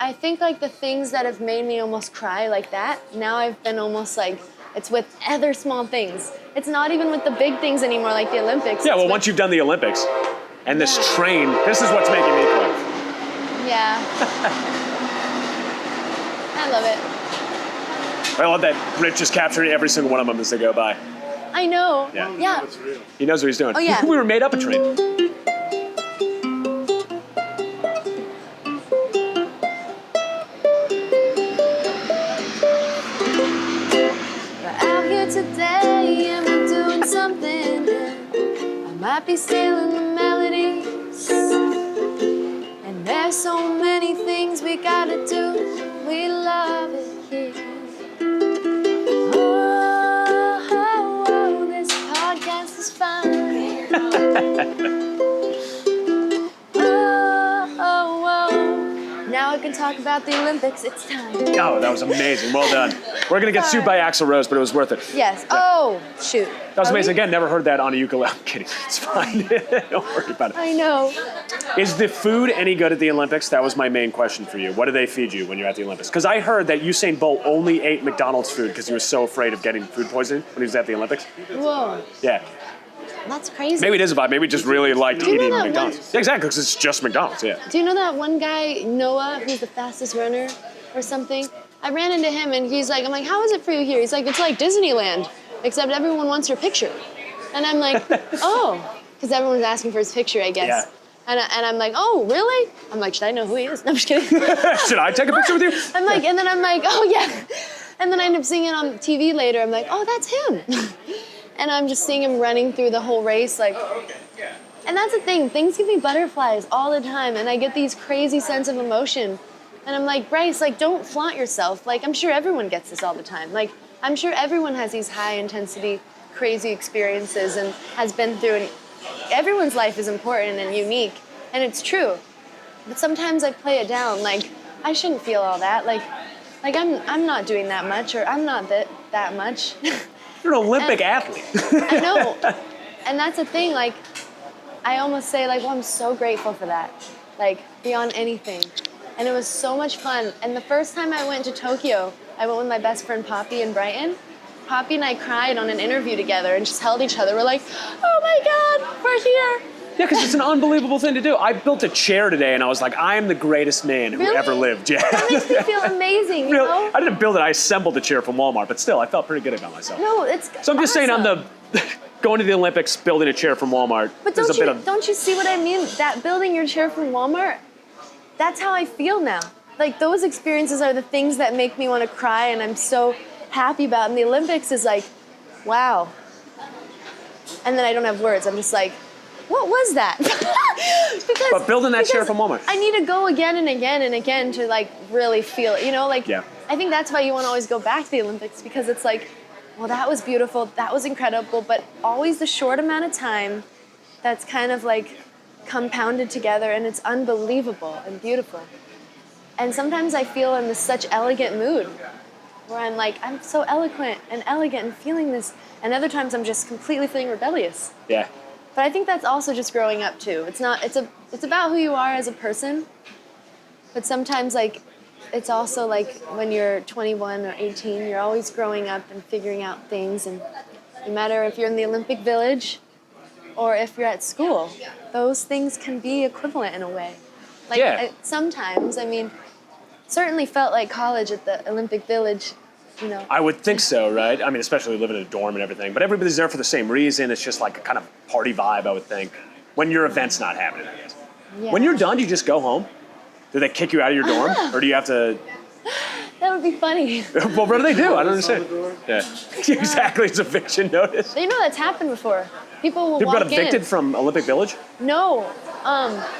I think like the things that have made me almost cry like that, now I've been almost like, it's with other small things. It's not even with the big things anymore, like the Olympics. Yeah, It's well, with- once you've done the Olympics and this Yeah. train, this is what's making me cry. Yeah. I love it. I love that Rich is capturing every single one of them as they go by. I know. Yeah. Yeah. It's real. He knows what he's doing. Oh, yeah. We were made up a train. We're out here today and we're doing something. I might be stealing the melodies. And there's so many things we gotta do. We love it here. Oh, this podcast is fun. now we can talk about the Olympics. It's time. Oh, that was amazing. Well done. We're going to get sued by Axl Rose, but it was worth it. Yes. Oh, shoot. That was amazing. Again, never heard that on a ukulele. I'm kidding. It's fine. Don't worry about it. I know. Is the food any good at the Olympics? That was my main question for you. What do they feed you when you're at the Olympics? Because I heard that Usain Bolt only ate McDonald's food because he was so afraid of getting food poisoning when he was at the Olympics. Whoa. Yeah. That's crazy. Maybe it is a vibe. Maybe he just really liked you know eating that McDonald's. Yeah, exactly, because it's just McDonald's, yeah. Do you know that one guy, Noah, who's the fastest runner or something? I ran into him and he's like, I'm like, how is it for you here? He's like, it's like Disneyland, except everyone wants your picture. And I'm like, oh, because everyone's asking for his picture, I guess. Yeah. And I'm like, oh, really? I'm like, should I know who he is? No, I'm just kidding. Should I take a picture with you? I'm like, and then I'm like, oh, yeah. And then I end up seeing it on TV later. I'm like, oh, that's him. And I'm just seeing him running through the whole race, like. And that's the thing, things give me butterflies all the time, and I get these crazy sense of emotion. And I'm like, Bryce, like, don't flaunt yourself. Like, I'm sure everyone gets this all the time. Like, I'm sure everyone has these high intensity, crazy experiences and has been through, and everyone's life is important and unique, and it's true. But sometimes I play it down, like, I shouldn't feel all that. Like I'm not doing that much, or I'm not that much. You're an Olympic athlete. I know. And that's the thing, like, I almost say, like, well, I'm so grateful for that, like, beyond anything. And it was so much fun. And the first time I went to Tokyo, I went with my best friend Poppy in Brighton. Poppy and I cried on an interview together and just held each other. We're like, oh my God, we're here. Yeah, because it's an unbelievable thing to do. I built a chair today, and I was like, I am the greatest man who Really? ever lived. Yeah. That makes me feel amazing, you Really, know? I didn't build it. I assembled the chair from Walmart, but still, I felt pretty good about myself. No, it's So I'm just saying, I'm awesome. the going to the Olympics, building a chair from Walmart. But There's don't you see what I mean? That building your chair from Walmart, that's how I feel now. Like, those experiences are the things that make me want to cry, and I'm so happy about. And the Olympics is like, wow. And then I don't have words. I'm just like, what was that? But building that chair from Walmart. I need to go again and again and again to, like, really feel it, you know? Like, Yeah. I think that's why you want to always go back to the Olympics, because it's like, well, that was beautiful, that was incredible, but always the short amount of time that's kind of like compounded together, and it's unbelievable and beautiful. And sometimes I feel in this such elegant mood where I'm like, I'm so eloquent and elegant and feeling this, and other times I'm just completely feeling rebellious. Yeah. But I think that's also just growing up too. It's about who you are as a person, but sometimes, like, it's also like when you're 21 or 18, you're always growing up and figuring out things, and no matter if you're in the Olympic Village or if you're at school, those things can be equivalent in a way. Like, Yeah. Sometimes, I mean, certainly felt like college at the Olympic Village, you know. I would think so, right? I mean, especially living in a dorm and everything. But everybody's there for the same reason. It's just like a kind of party vibe, I would think. When your event's not happening, I guess. Yeah. When you're done, do you just go home? Do they kick you out of your dorm? Or do you have to... That would be funny. Well, what do they do? I don't understand. Yeah. Exactly, it's eviction notice. You know, that's happened before. People will People walk got evicted in. from Olympic Village? No.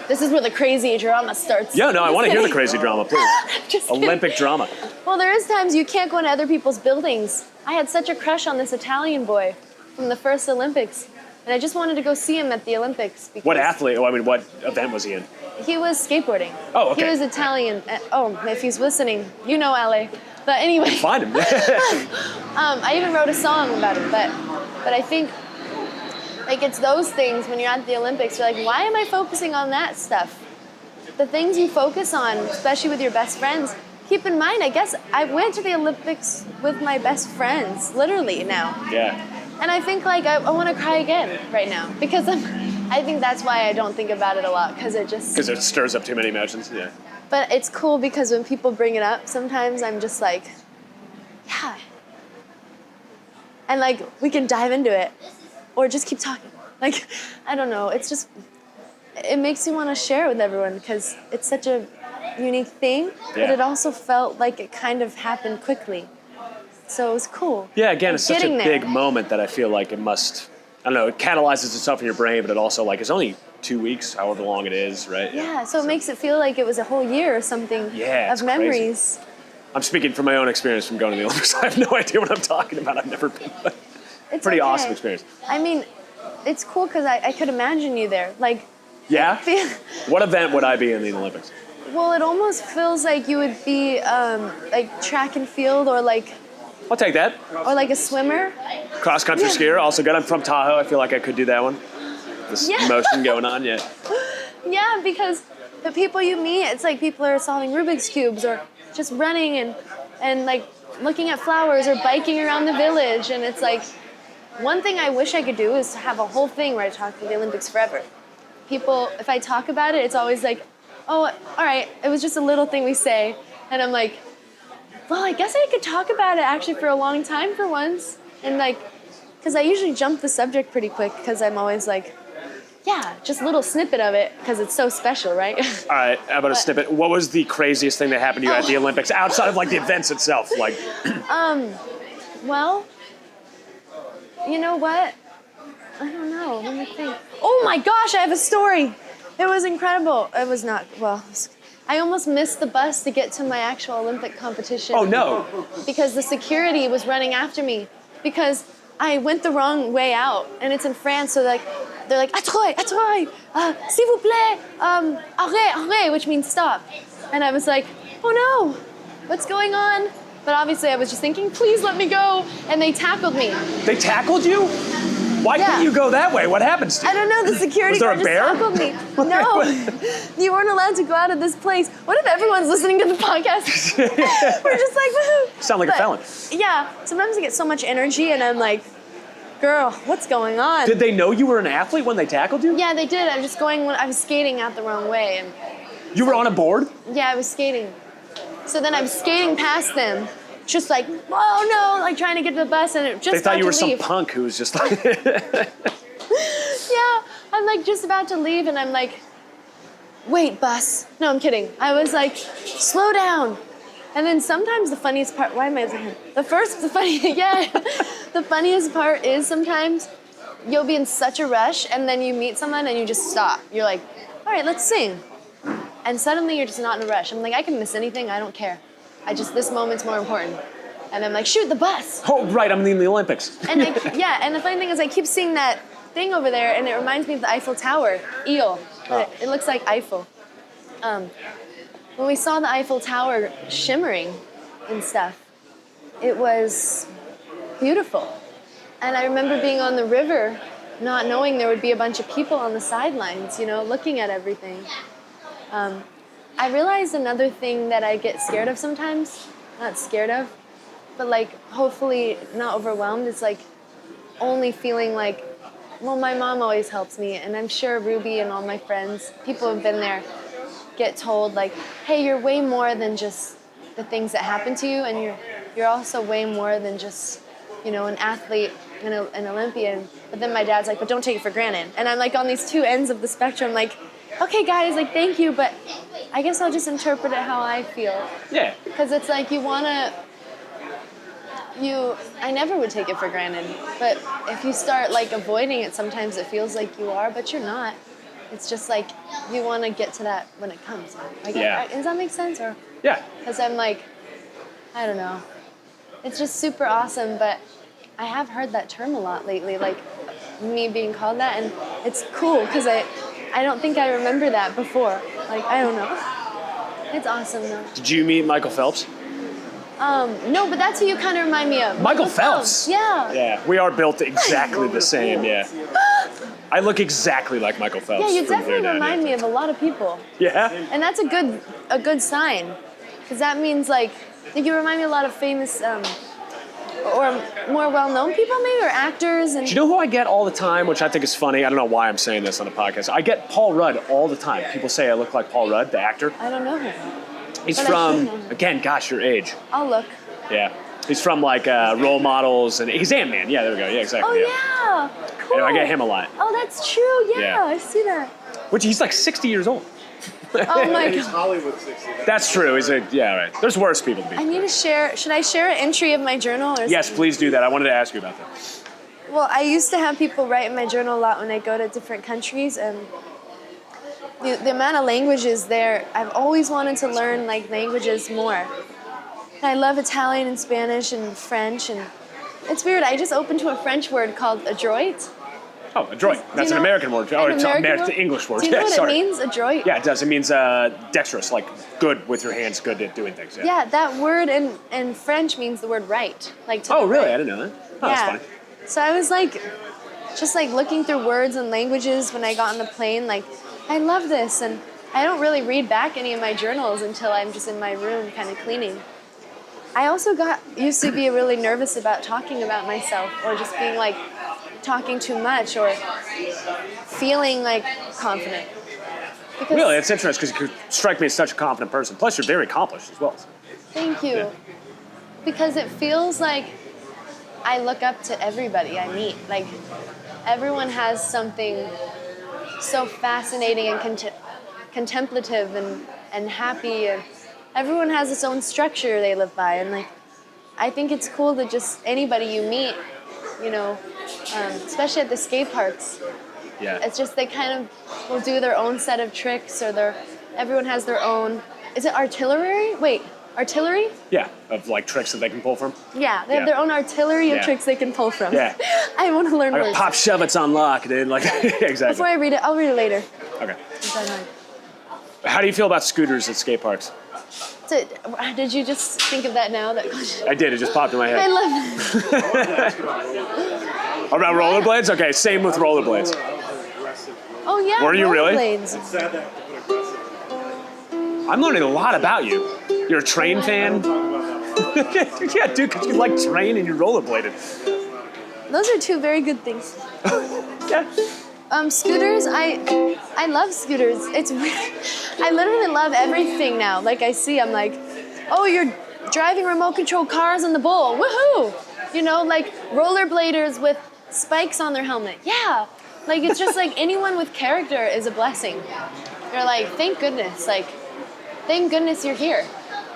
This is where the crazy drama starts. Yeah, no, I Just want to hear the kidding. crazy drama, please. Just kidding. Olympic drama. Well, there is times you can't go into other people's buildings. I had such a crush on this Italian boy from the first Olympics, and I just wanted to go see him at the Olympics. Because What athlete? Oh, I mean, what event was he in? He was skateboarding. Oh, okay. He was Italian. Oh, if he's listening, you know LA. But anyway, Find him. I even wrote a song about him. But I think, like, it's those things when you're at the Olympics, you're like, why am I focusing on that stuff? The things you focus on, especially with your best friends, keep in mind, I guess I went to the Olympics with my best friends, literally now. Yeah. And I think, like, I want to cry again right now, because I think that's why I don't think about it a lot, because it just... Because it stirs up too many emotions, yeah. But it's cool because when people bring it up, sometimes I'm just like, yeah. And, like, we can dive into it or just keep talking. Like, I don't know. It's just, it makes you want to share it with everyone because it's such a unique thing, but Yeah. it also felt like it kind of happened quickly. So it was cool. Yeah, again, it's such a Getting there. big moment that I feel like it must, I don't know, it catalyzes itself in your brain, but it also, like, it's only 2 weeks, however long it is, right? Yeah, so it makes it feel like it was a whole year or something Yeah, it's of crazy. memories. I'm speaking from my own experience from going to the Olympics. I have no idea what I'm talking about. I've never been. But It's pretty okay. awesome experience. I mean, it's cool because I could imagine you there. Like, Yeah? feel- What event would I be in the Olympics? Well, it almost feels like you would be like track and field or like I'll take that. a swimmer. Cross country Yeah. skier, also good. I'm from Tahoe. I feel like I could do that one. This Yeah. motion going on, yeah. Yeah, because the people you meet, it's like people are solving Rubik's cubes or just running and like looking at flowers or biking around the village. And it's like, one thing I wish I could do is to have a whole thing where I talk about the Olympics forever. People, if I talk about it, it's always like, oh, all right, it was just a little thing we say. And I'm like, well, I guess I could talk about it actually for a long time for once. And like, because I usually jump the subject pretty quick because I'm always like, yeah, just a little snippet of it because it's so special, right? All right, how about a snippet? What was the craziest thing that happened to you at the Olympics outside of like the events itself? Like, Well, you know what? I don't know. Let me think. Oh my gosh, I have a story. It was incredible. It was not, well, I almost missed the bus to get to my actual Olympic competition. oh no. Because the security was running after me because I went the wrong way out, and it's in France, so they're like, attroy, s'il vous plaît, arrête, which means stop. And I was like, oh no, what's going on? But obviously I was just thinking, please let me go, and they tackled me. They tackled you? Why Yeah. couldn't you go that way? What happens to you? I don't know, the security Was there a guard just bear? tackled me. No, you weren't allowed to go out of this place. What if everyone's listening to the podcast? We're just like, woohoo. Sound like a felon. Yeah, sometimes I get so much energy and I'm like, girl, what's going on? Did they know you were an athlete when they tackled you? Yeah, they did. I'm just going when I was skating out the wrong way. And You were on a board? yeah, I was skating. So then I'm skating past them, just like, oh no, like trying to get to the bus and it just They thought you were to some leave. punk who was just like, Yeah, I'm like just about to leave and I'm like, wait, bus. No, I'm kidding. I was like, slow down. And then sometimes the funniest part, why am I saying the funniest part is sometimes you'll be in such a rush and then you meet someone and you just stop. You're like, all right, let's sing. And suddenly you're just not in a rush. I'm like, I can miss anything, I don't care. This moment's more important. And I'm like, shoot, the bus. oh, right, I'm in the Olympics. And and the funny thing is I keep seeing that thing over there and it reminds me of the Eiffel Tower, eel. It looks like Eiffel. When we saw the Eiffel Tower shimmering and stuff, it was beautiful. And I remember being on the river, not knowing there would be a bunch of people on the sidelines, looking at everything. I realized another thing that I get scared of sometimes, not scared of, but like hopefully not overwhelmed, is like only feeling like, well, my mom always helps me, and I'm sure Ruby and all my friends, people who've been there, get told like, hey, you're way more than just the things that happen to you, and you're also way more than just, an athlete and an Olympian. But then my dad's like, but don't take it for granted. And I'm like on these two ends of the spectrum, like, okay, guys, like, thank you, but I guess I'll just interpret it how I feel. Yeah. Because it's like I never would take it for granted. But if you start like avoiding it, sometimes it feels like you are, but you're not. It's just like you want to get to that when it comes. Yeah. Does that make sense? Or Yeah. because I'm like, I don't know. It's just super awesome, but I have heard that term a lot lately, like me being called that, and it's cool because I don't think I remember that before. Like, I don't know. It's awesome though. Did you meet Michael Phelps? No, but that's who you kind of remind me of. Michael Phelps? Yeah. Yeah, we are built exactly the same, yeah. I look exactly like Michael Phelps. Yeah, you from definitely here down remind here. me of a lot of people. Yeah? And that's a good sign. Because that means like you remind me of a lot of famous or more well-known people maybe, or actors. And Do you know who I get all the time, which I think is funny? I don't know why I'm saying this on a podcast. I get Paul Rudd all the time. People say I look like Paul Rudd, the actor. I don't know him. He's But I from, should know him. again, gosh, your age. I'll look. Yeah. He's from like Role Models, and he's Ant-Man. Yeah, there we go. Yeah, exactly. Oh yeah, cool. Anyway, I get him a lot. Oh, that's true. Yeah, Yeah. I see that. Which he's like 60 years old. Oh my He's god. Hollywood 60. That's true. He's like, yeah, right. There's worse people to be. I need to share. Should I share an entry of my journal? Or Yes, something? please do that. I wanted to ask you about that. Well, I used to have people write in my journal a lot when I go to different countries, and the amount of languages there, I've always wanted to learn like languages more. And I love Italian and Spanish and French, and it's weird. I just opened to a French word called adroit, Oh, adroit. That's an American word. Oh, it's an English word. Do you know what sorry. it means, adroit? Yeah, it does. It means dexterous, like good with your hands, good at doing things. Yeah, that word in French means the word right. Like to Oh, the really? right. I didn't know that. Oh, Yeah. that's funny. So I was like, just like looking through words and languages when I got on the plane, like, I love this. And I don't really read back any of my journals until I'm just in my room kind of cleaning. I also used to be really nervous about talking about myself or just being like talking too much or feeling like confident. Because, Really, it's interesting because you strike me as such a confident person. Plus, you're very accomplished as well. Thank you. Yeah. Because it feels like I look up to everybody I meet. Like, everyone has something so fascinating and contemplative and happy, and everyone has its own structure they live by. And like, I think it's cool that just anybody you meet, you know, especially at the skate parks, Yeah. it's just they kind of will do their own set of tricks, or everyone has their own. Is it artillery? Wait, artillery? Yeah, of like tricks that they can pull from. Yeah, they have their own artillery of tricks they can pull from. Yeah. I want to learn I words. got pop shove, it's on lock, dude. Like, exactly. Before I read it, I'll read it later. Okay. It's on mine. How do you feel about scooters at skate parks? So, did you just think of that now? I did. It just popped in my I head. love it. About rollerblades? Okay, same with rollerblades. Oh yeah. Were you really? rollerblades. It's sad that to put aggressive. I'm learning a lot about you. You're a train fan? Yeah, dude, because you like train and you rollerbladed. Those are two very good things. Yeah. Scooters, I love scooters. It's weird. I literally love everything now. Like I see, I'm like, oh, you're driving remote control cars on the bowl. Woohoo! You know, like rollerbladers with spikes on their helmet. Yeah. Like it's just like anyone with character is a blessing. You're like, thank goodness. Like, thank goodness you're here.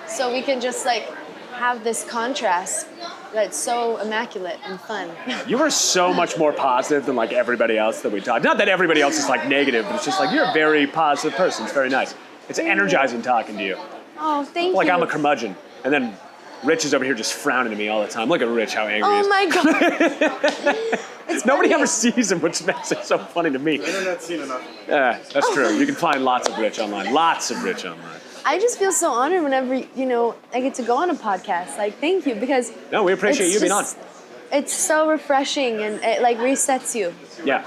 So we can just like have this contrast that's so immaculate and fun. You are so much more positive than like everybody else that we talk. Not that everybody else is like negative, but it's just like you're a very positive person. It's very nice. It's energizing talking to you. Oh, thank you. Like I'm a curmudgeon. And then Rich is over here just frowning at me all the time. Look at Rich, how angry he Oh is. my God. Nobody funny. ever sees him, which makes it so funny to me. The internet's seen enough. Yeah, that's true. You can find lots of Rich online. Lots of Rich online. I just feel so honored whenever, you know, I get to go on a podcast. Like, thank you, because No, we appreciate it's you being on. just- It's so refreshing and it like resets you. Yeah.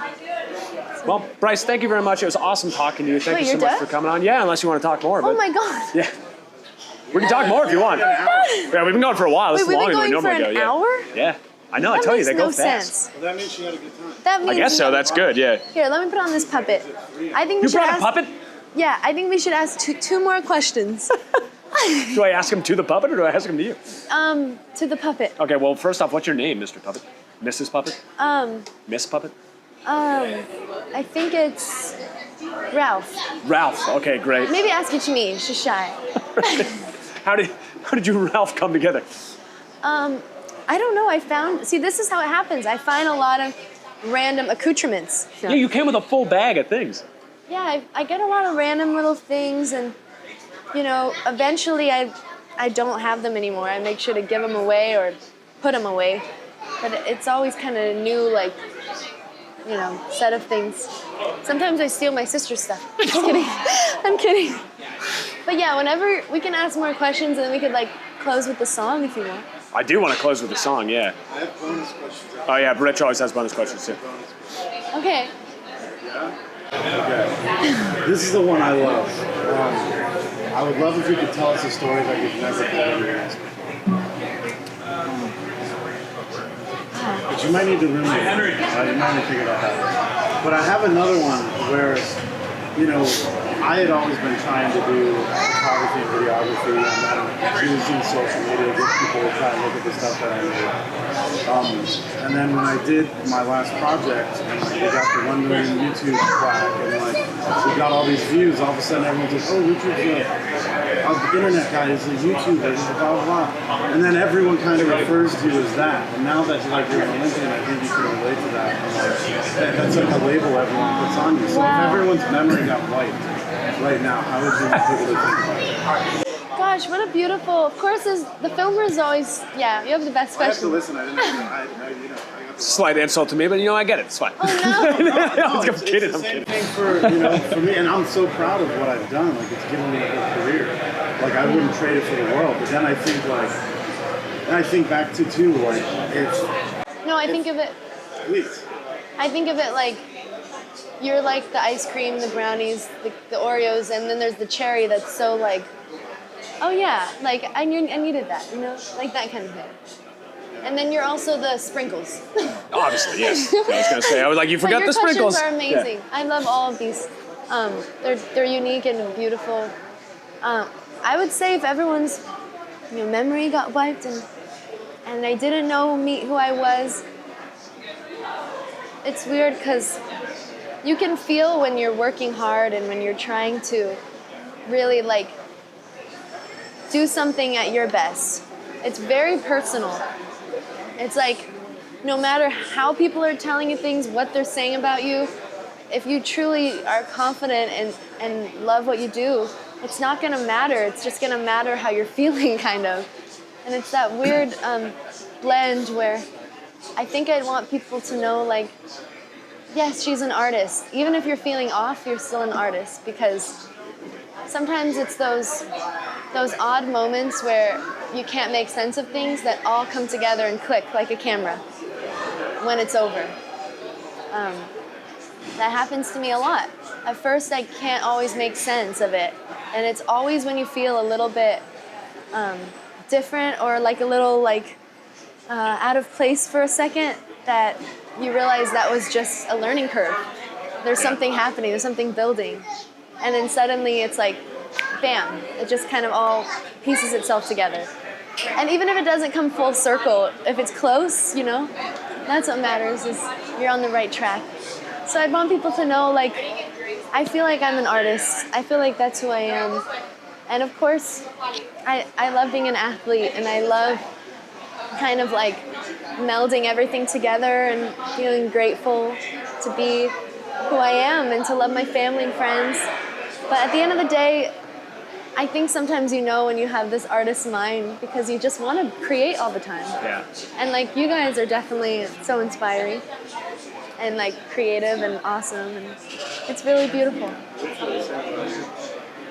Well, Bryce, thank you very much. It was awesome talking to you. Thank Wait, you so you're much done? for coming on. Yeah, unless you want to talk more. Oh But my God. yeah. We can talk more if you want. Yeah, we've been going for a while. This Wait, is we've been longer than we going for normally an go. hour? Yeah. I know. I That tell you, makes they go no fast. sense. Well, that means she had a good time. That means I guess so. That's good. Yeah. Here, let me put on this puppet. I think we You should brought a ask. puppet? Yeah, I think we should ask two more questions. Do I ask him to the puppet or do I ask him to you? To the puppet. Okay. Well, first off, what's your name, Mr. Puppet? Mrs. Puppet? Miss Puppet? I think it's Ralph. Ralph. Okay, great. Maybe ask it to me. She's shy. How did you and Ralph come together? I don't know. See, this is how it happens. I find a lot of random accoutrements. Yeah, you came with a full bag of things. Yeah, I get a lot of random little things, and you know, eventually I don't have them anymore. I make sure to give them away or put them away. But it's always kind of a new, like, you know, set of things. Sometimes I steal my sister's stuff. I'm just kidding. I'm kidding. But yeah, whenever we can ask more questions, and then we could like close with the song if you want. I do want to close with a song, yeah. I have bonus questions. Oh yeah, Rich always has bonus questions too. Okay. Okay. This is the one I love. I would love if you could tell us a story that you've never told anyone. But you might need to ruminate. You might need to think about that. But I have another one where, you know, I had always been trying to do photography and videography, and using social media to get people to try and look at the stuff that I made. And then when I did my last project, and like, we got the 1 million YouTube plaque, and like we got all these views, all of a sudden everyone's like, oh, Richard's the internet guy, he's a YouTuber, he's blah, blah, blah. And then everyone kind of refers to you as that. And now that you're an Olympian, I think you can relate to that. And like, that's like a label everyone puts on you. So if everyone's memory got wiped right now, how would you typically think about it? Gosh, what a beautiful. Of course, the filmer is always. Yeah, you have the best I have to questions. listen. I didn't. I got slight insult to me, but I get it. It's fine. Oh no. I'm It's kidding. the I'm same kidding. thing for me, and I'm so proud of what I've done. Like, it's given me a whole career. Like, I wouldn't trade it for the world. But then I think back to too, like, it's. No, I think of it. Please. I think of it like you're like the ice cream, the brownies, the Oreos, and then there's the cherry that's so like, oh yeah, like I needed that, like that kind of thing. And then you're also the sprinkles. Obviously, yes. I was gonna say, I was like, you forgot But the sprinkles. your questions are amazing. Yeah. I love all of these. They're unique and beautiful. I would say if everyone's memory got wiped and I didn't meet who I was, it's weird because you can feel when you're working hard and when you're trying to really like do something at your best. It's very personal. It's like no matter how people are telling you things, what they're saying about you, if you truly are confident and love what you do, it's not gonna matter. It's just gonna matter how you're feeling, kind of. And it's that weird blend where I think I'd want people to know, like, yes, she's an artist. Even if you're feeling off, you're still an artist, because sometimes it's those odd moments where you can't make sense of things that all come together and click like a camera when it's over. That happens to me a lot. At first, I can't always make sense of it. And it's always when you feel a little bit different or like a little out of place for a second that you realize that was just a learning curve. There's something happening, there's something building. And then suddenly it's like, bam, it just kind of all pieces itself together. And even if it doesn't come full circle, if it's close, that's what matters, is you're on the right track. So I'd want people to know, like, I feel like I'm an artist. I feel like that's who I am. And of course, I love being an athlete, and I love kind of like melding everything together and feeling grateful to be who I am and to love my family and friends. But at the end of the day, I think sometimes when you have this artist mind because you just want to create all the time. Yeah. And like you guys are definitely so inspiring and like creative and awesome, and it's really beautiful.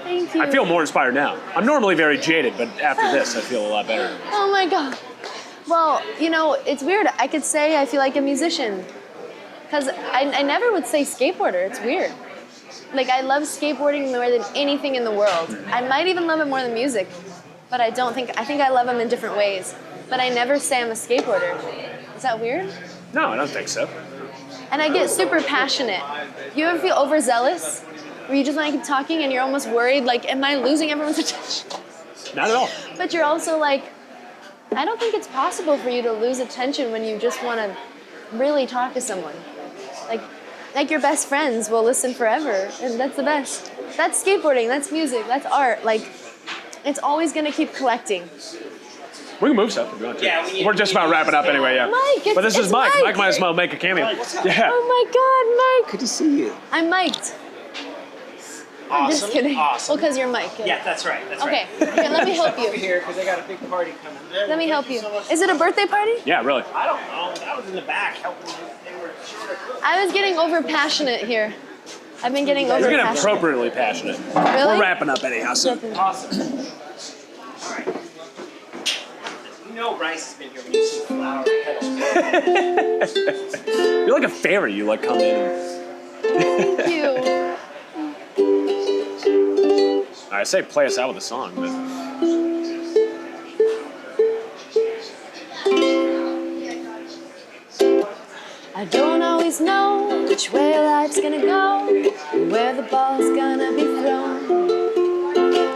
Thank you. I feel more inspired now. I'm normally very jaded, but after this, I feel a lot better. Oh my God. Well, it's weird. I could say I feel like a musician because I never would say skateboarder. It's weird. Like, I love skateboarding more than anything in the world. I might even love it more than music, but I think I love them in different ways. But I never say I'm a skateboarder. Is that weird? No, I don't think so. And I get super passionate. You ever feel overzealous? Where you just want to keep talking and you're almost worried, like, am I losing everyone's attention? Not at all. But you're also like, I don't think it's possible for you to lose attention when you just want to really talk to someone. Like your best friends will listen forever, and that's the best. That's skateboarding, that's music, that's art. Like, it's always going to keep collecting. We can move stuff if we want to. Yeah, We're just about wrapping up anyway, yeah. Mike, but this is it's Mike. Mike. Mike might as well make a cameo. Yeah. Oh my God, Mike. Good to see you. I'm mic'd. Awesome. I'm just kidding. Awesome. Well, because you're Mike. Yeah, that's right. That's Okay, right. here, let me help Over you. here because I got a big party coming. Let me help you. Is it a birthday party? Yeah, really. I don't know. I was in the back helping you. They were short. I was getting over passionate here. I've been getting over You're getting passionate. appropriately passionate. Really? We're wrapping up anyhow, so. Awesome. All right. Bryce has been here when you see flower petals. You're like a fairy. You like come in and... Thank you. I say play us out with a song, but... I don't always know which way life's gonna go, or where the ball's gonna be thrown.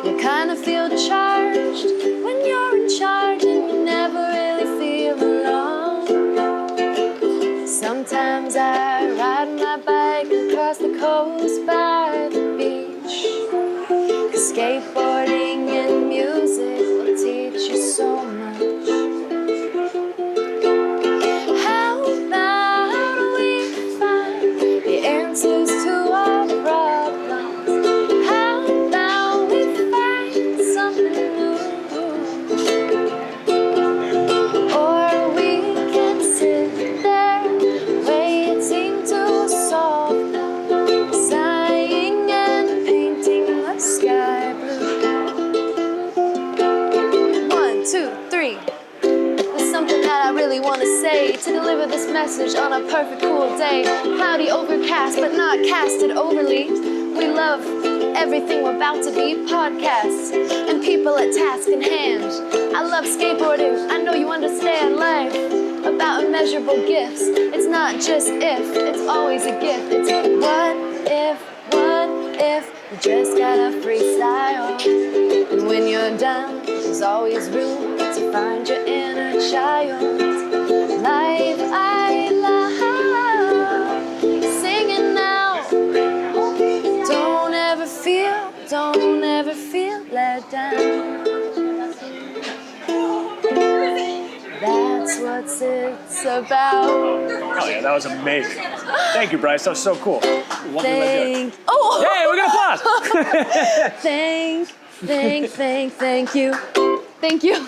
You kind of feel charged when you're in charge, and you never really feel alone. Sometimes I ride my bike across the coast by the beach, 'cause skateboarding and music will teach you so much. How about we find the answers to our problems? How about we find something new? Or we can sit there deliver this message on a perfect cool day. Cloudy, overcast, but not casted overly. We love everything we're about to be, podcasts and people at task in hand. I love skateboarding, I know you understand life about immeasurable gifts. It's not just if, it's always a gift. It's what if you just gotta freestyle. And when you're down, there's always room to find your inner child. Life I love, singing now. Don't ever feel let down. That's what it's about. Oh yeah, that was amazing. Thank you, Bryce. That was so cool. Thank Hey, we got applause. thank you. Thank you.